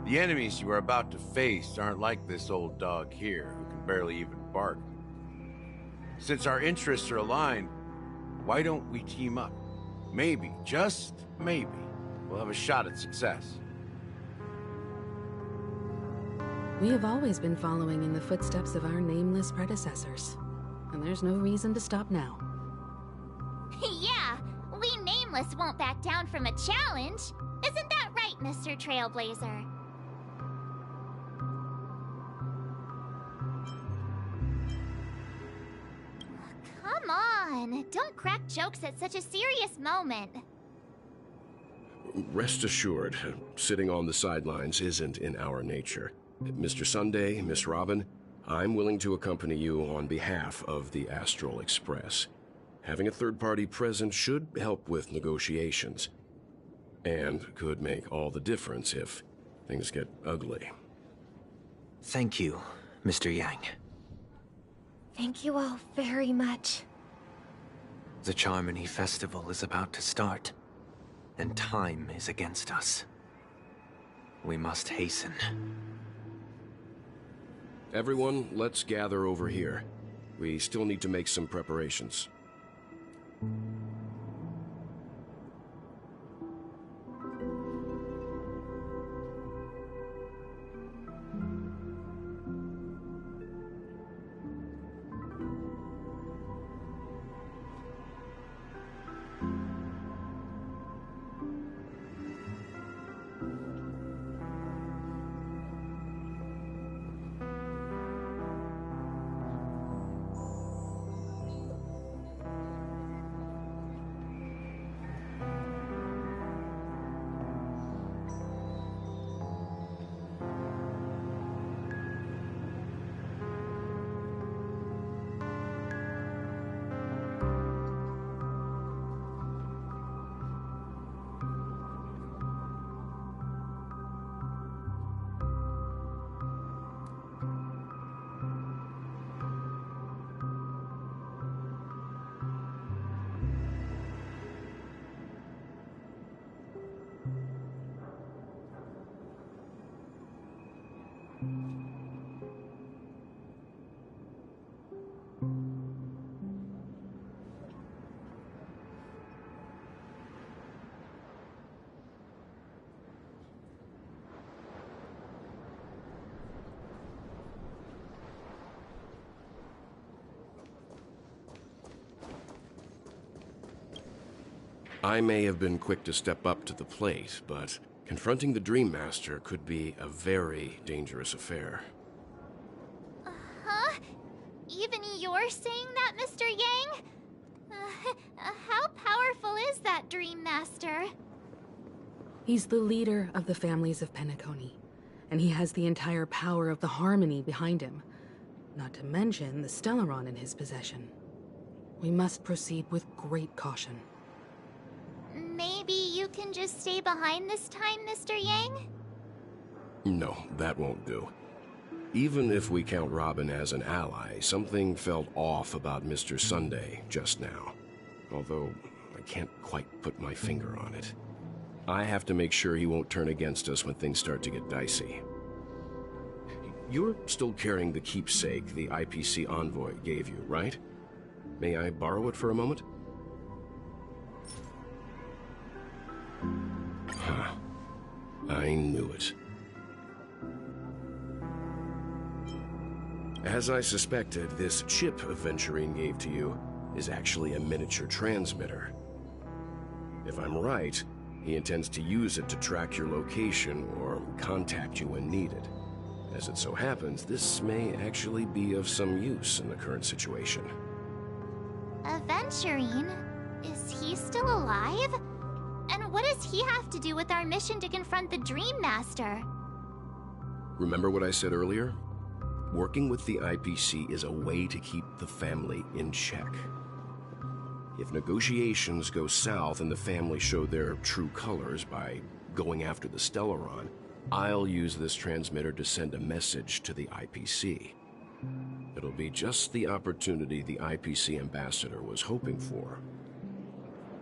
The enemies you are about to face aren't like this old dog here, who can barely even bark. Since our interests are aligned, why don't we team up? Maybe, just maybe, we'll have a shot at success. We have always been following in the footsteps of our nameless predecessors, and there's no reason to stop now. Yeah, we Nameless won't back down from a challenge. Isn't that right, Mr. Trailblazer? Come on, don't crack jokes at such a serious moment. Rest assured, sitting on the sidelines isn't in our nature. Mr. Sunday, Miss Robin, I'm willing to accompany you on behalf of the Astral Express. Having a third party present should help with negotiations, and could make all the difference if things get ugly. Thank you, Mr. Yang. Thank you all very much. The Charmony Festival is about to start, and time is against us. We must hasten. Everyone, let's gather over here. We still need to make some preparations. I may have been quick to step up to the plate, but confronting the Dream Master could be a very dangerous affair. Huh? Even you're saying that, Mr. Yang? How powerful is that Dream Master? He's the leader of the families of Penacony, and he has the entire power of the Harmony behind him, not to mention the Stellaron in his possession. We must proceed with great caution. Maybe you can just stay behind this time, Mr. Yang? No, that won't do. Even if we count Robin as an ally, something felt off about Mr. Sunday just now. Although, I can't quite put my finger on it. I have to make sure he won't turn against us when things start to get dicey. You're still carrying the keepsake the IPC envoy gave you, right? May I borrow it for a moment? Huh. I knew it. As I suspected, this chip Aventurine gave to you is actually a miniature transmitter. If I'm right, he intends to use it to track your location or contact you when needed. As it so happens, this may actually be of some use in the current situation. Aventurine? Is he still alive? And what does he have to do with our mission to confront the Dream Master? Remember what I said earlier? Working with the IPC is a way to keep the family in check. If negotiations go south and the family show their true colors by going after the Stellaron, I'll use this transmitter to send a message to the IPC. It'll be just the opportunity the IPC ambassador was hoping for.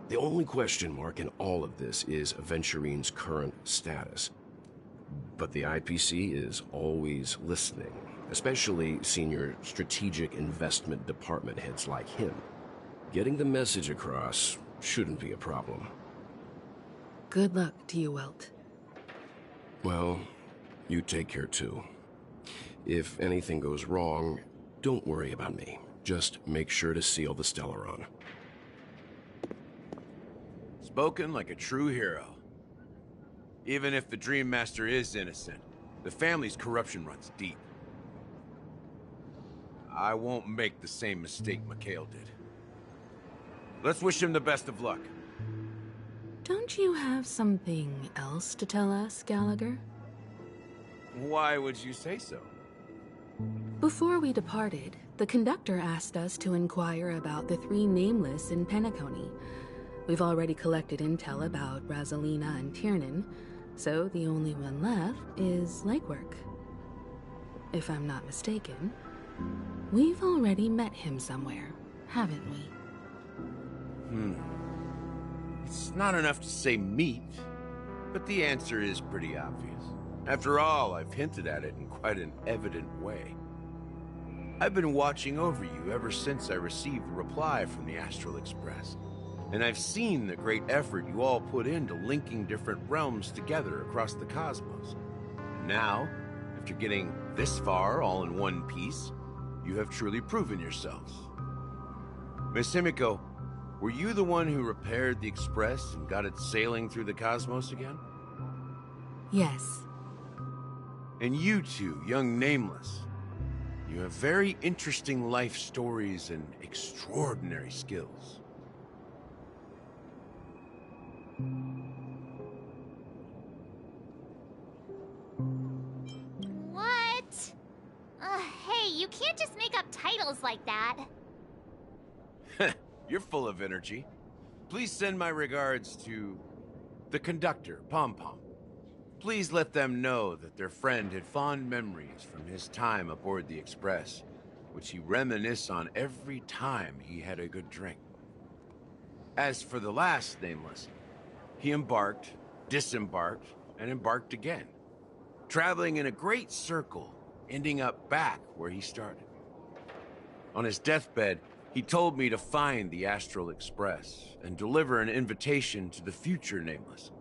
The only question mark in all of this is Aventurine's current status. But the IPC is always listening, especially senior strategic investment department heads like him. Getting the message across shouldn't be a problem. Good luck to you, Welt. Well, you take care too. If anything goes wrong, don't worry about me. Just make sure to seal the Stellaron. Spoken like a true hero. Even if the Dream Master is innocent, the family's corruption runs deep. I won't make the same mistake Mikhail did. Let's wish him the best of luck. Don't you have something else to tell us, Gallagher? Why would you say so? Before we departed, the conductor asked us to inquire about the 3 Nameless in Penacony. We've already collected intel about Rosalina and Tiernan, so the only one left is Legwork. If I'm not mistaken, we've already met him somewhere, haven't we? It's not enough to say meet, but the answer is pretty obvious. After all, I've hinted at it in quite an evident way. I've been watching over you ever since I received the reply from the Astral Express. And I've seen the great effort you all put into linking different realms together across the cosmos. And now, after getting this far all in one piece, you have truly proven yourselves. Miss Himiko, were you the one who repaired the Express and got it sailing through the cosmos again? Yes. And you two, young Nameless, you have very interesting life stories and extraordinary skills. What? Hey, you can't just make up titles like that. You're full of energy. Please send my regards to the conductor, Pom Pom. Please let them know that their friend had fond memories from his time aboard the Express, which he reminisced on every time he had a good drink. As for the last Nameless, he embarked, disembarked, and embarked again, traveling in a great circle, ending up back where he started. On his deathbed, he told me to find the Astral Express and deliver an invitation to the future Nameless.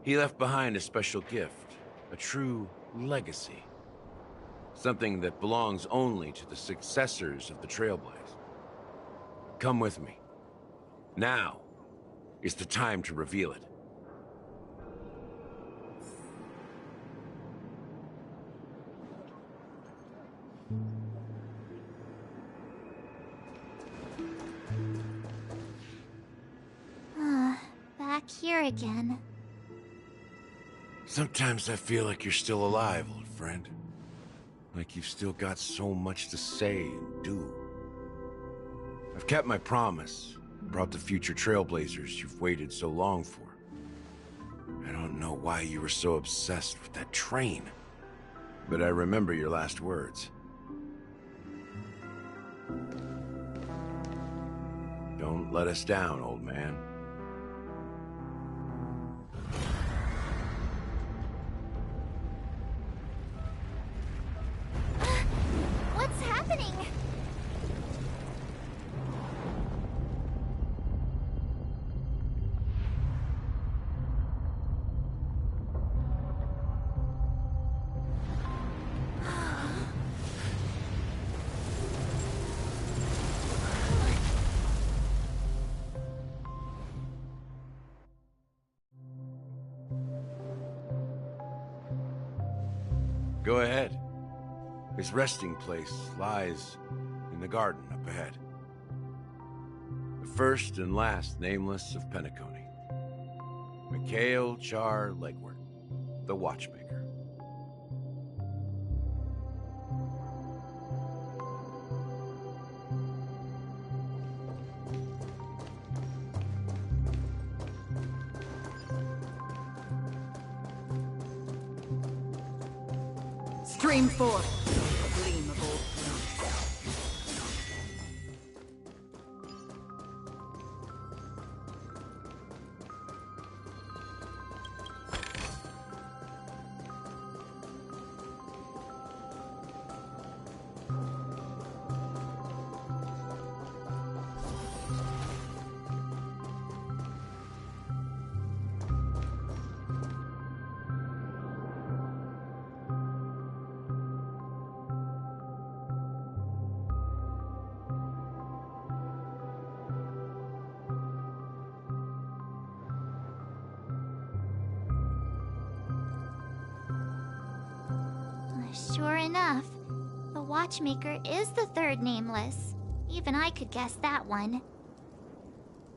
He left behind a special gift, a true legacy. Something that belongs only to the successors of the Trailblaze. Come with me. Now is the time to reveal it. Back here again. Sometimes I feel like you're still alive, old friend. Like you've still got so much to say and do. I've kept my promise, brought the future Trailblazers you've waited so long for. I don't know why you were so obsessed with that train. but I remember your last words. Don't let us down, old man. What's happening? Go ahead. His resting place lies in the garden up ahead. The first and last nameless of Penacony. Mikhail Char Legwart, the Watchmaker. Stream forth, gleam of old thrones. Sure enough, the Watchmaker is the third nameless. Even I could guess that one.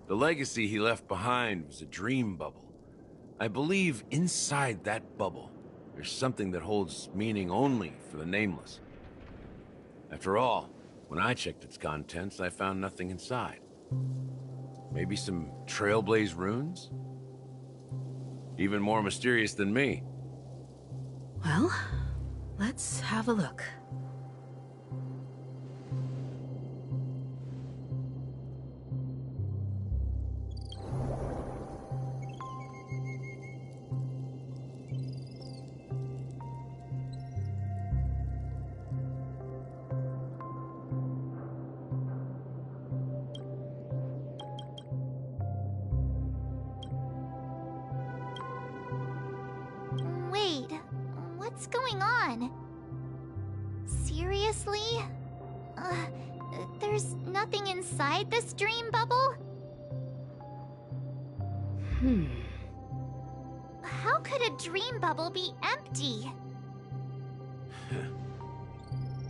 The legacy he left behind was a dream bubble. I believe inside that bubble, there's something that holds meaning only for the nameless. After all, when I checked its contents, I found nothing inside. Maybe some Trailblaze runes? Even more mysterious than me. Well, let's have a look. Wait, what's going on? Seriously? There's nothing inside this dream bubble? How could a dream bubble be empty?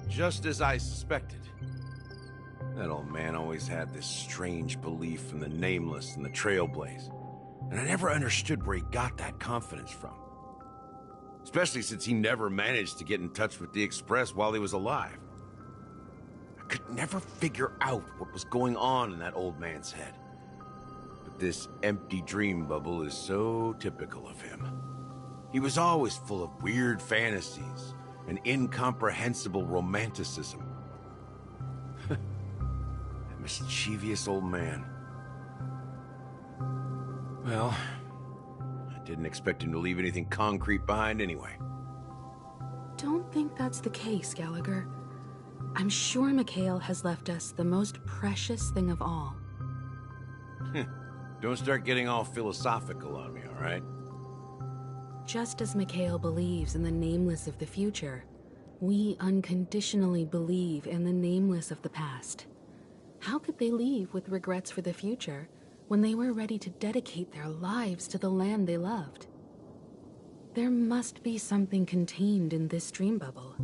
Just as I suspected. That old man always had this strange belief in the Nameless and the Trailblaze. And I never understood where he got that confidence from. Especially since he never managed to get in touch with the Express while he was alive. I could never figure out what was going on in that old man's head. But this empty dream bubble is so typical of him. He was always full of weird fantasies and incomprehensible romanticism. That mischievous old man. Well, I didn't expect him to leave anything concrete behind anyway. Don't think that's the case, Gallagher. I'm sure Mikhail has left us the most precious thing of all. Don't start getting all philosophical on me, all right? Just as Mikhail believes in the nameless of the future, we unconditionally believe in the nameless of the past. How could they leave with regrets for the future when they were ready to dedicate their lives to the land they loved? There must be something contained in this dream bubble.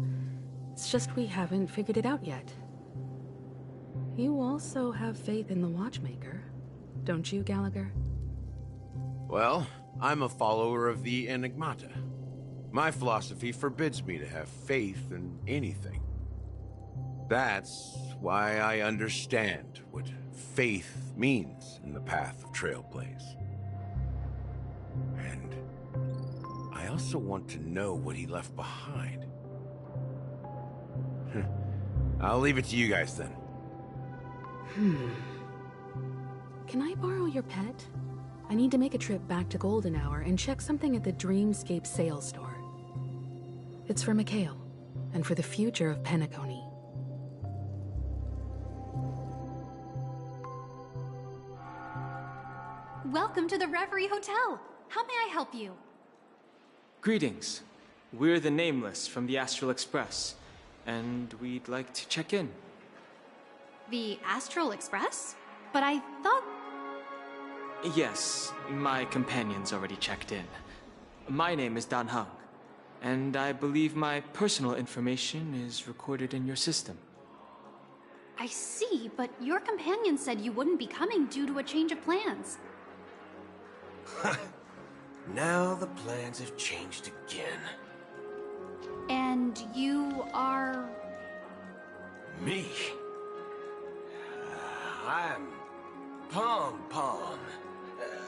It's just we haven't figured it out yet. You also have faith in the Watchmaker, don't you, Gallagher? Well, I'm a follower of the Enigmata. My philosophy forbids me to have faith in anything. That's why I understand what faith means in the path of Trailblaze. And I also want to know what he left behind. I'll leave it to you guys then. Can I borrow your pet? I need to make a trip back to Golden Hour and check something at the Dreamscape sales store. It's for Mikhail, and for the future of Penacony. Welcome to the Reverie Hotel. How may I help you? Greetings. We're the Nameless from the Astral Express, and we'd like to check in. The Astral Express? But I thought... Yes, my companion's already checked in. My name is Dan Heng, and I believe my personal information is recorded in your system. I see, but your companion said you wouldn't be coming due to a change of plans. Now the plans have changed again. And you are... Me? I'm Pom Pom,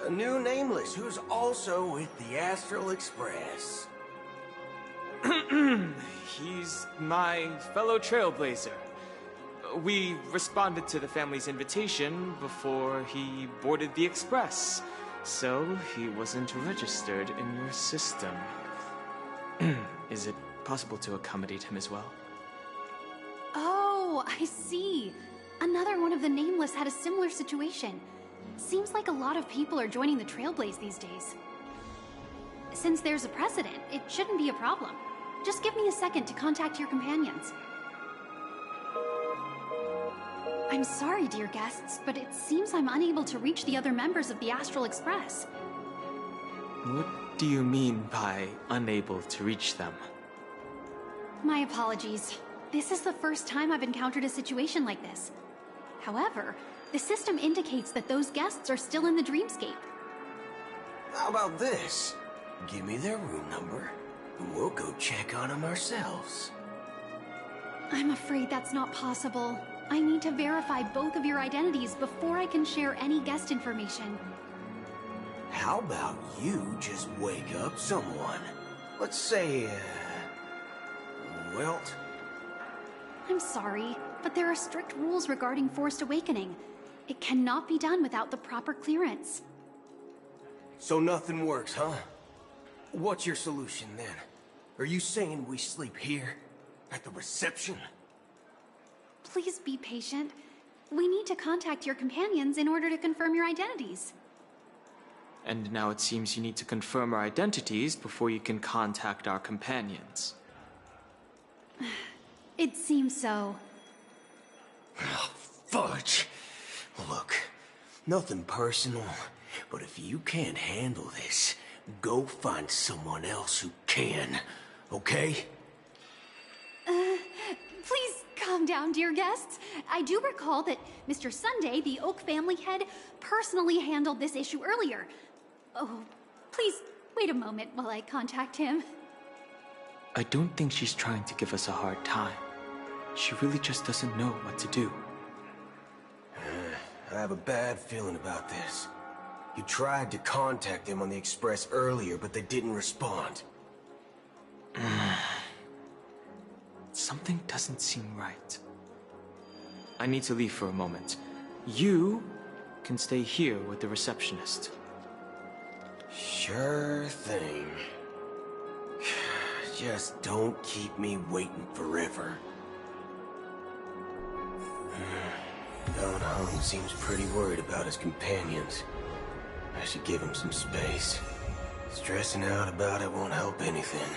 a new Nameless who's also with the Astral Express. He's my fellow trailblazer. We responded to the family's invitation before he boarded the express, so he wasn't registered in your system. Is it possible to accommodate him as well? Oh, I see. Another one of the Nameless had a similar situation. Seems like a lot of people are joining the Trailblaze these days. Since there's a precedent, it shouldn't be a problem. Just give me a second to contact your companions. I'm sorry, dear guests, but it seems I'm unable to reach the other members of the Astral Express. What do you mean by unable to reach them? My apologies. This is the first time I've encountered a situation like this. However, the system indicates that those guests are still in the Dreamscape. How about this? Give me their room number, and we'll go check on them ourselves. I'm afraid that's not possible. I need to verify both of your identities before I can share any guest information. How about you just wake up someone? Let's say, Welt? I'm sorry, but there are strict rules regarding forced awakening. It cannot be done without the proper clearance. So nothing works, huh? What's your solution then? Are you saying we sleep here? At the reception? Please be patient. We need to contact your companions in order to confirm your identities. And now it seems you need to confirm our identities before you can contact our companions. It seems so. Oh, fudge! Look, nothing personal, but if you can't handle this, go find someone else who can, okay? Please calm down, dear guests. I do recall that Mr. Sunday, the Oak family head, personally handled this issue earlier. Oh, please wait a moment while I contact him. I don't think she's trying to give us a hard time. She really just doesn't know what to do. I have a bad feeling about this. You tried to contact them on the Express earlier, but they didn't respond. Something doesn't seem right. I need to leave for a moment. You can stay here with the receptionist. Sure thing. Just don't keep me waiting forever. Don Hung seems pretty worried about his companions. I should give him some space. Stressing out about it won't help anything.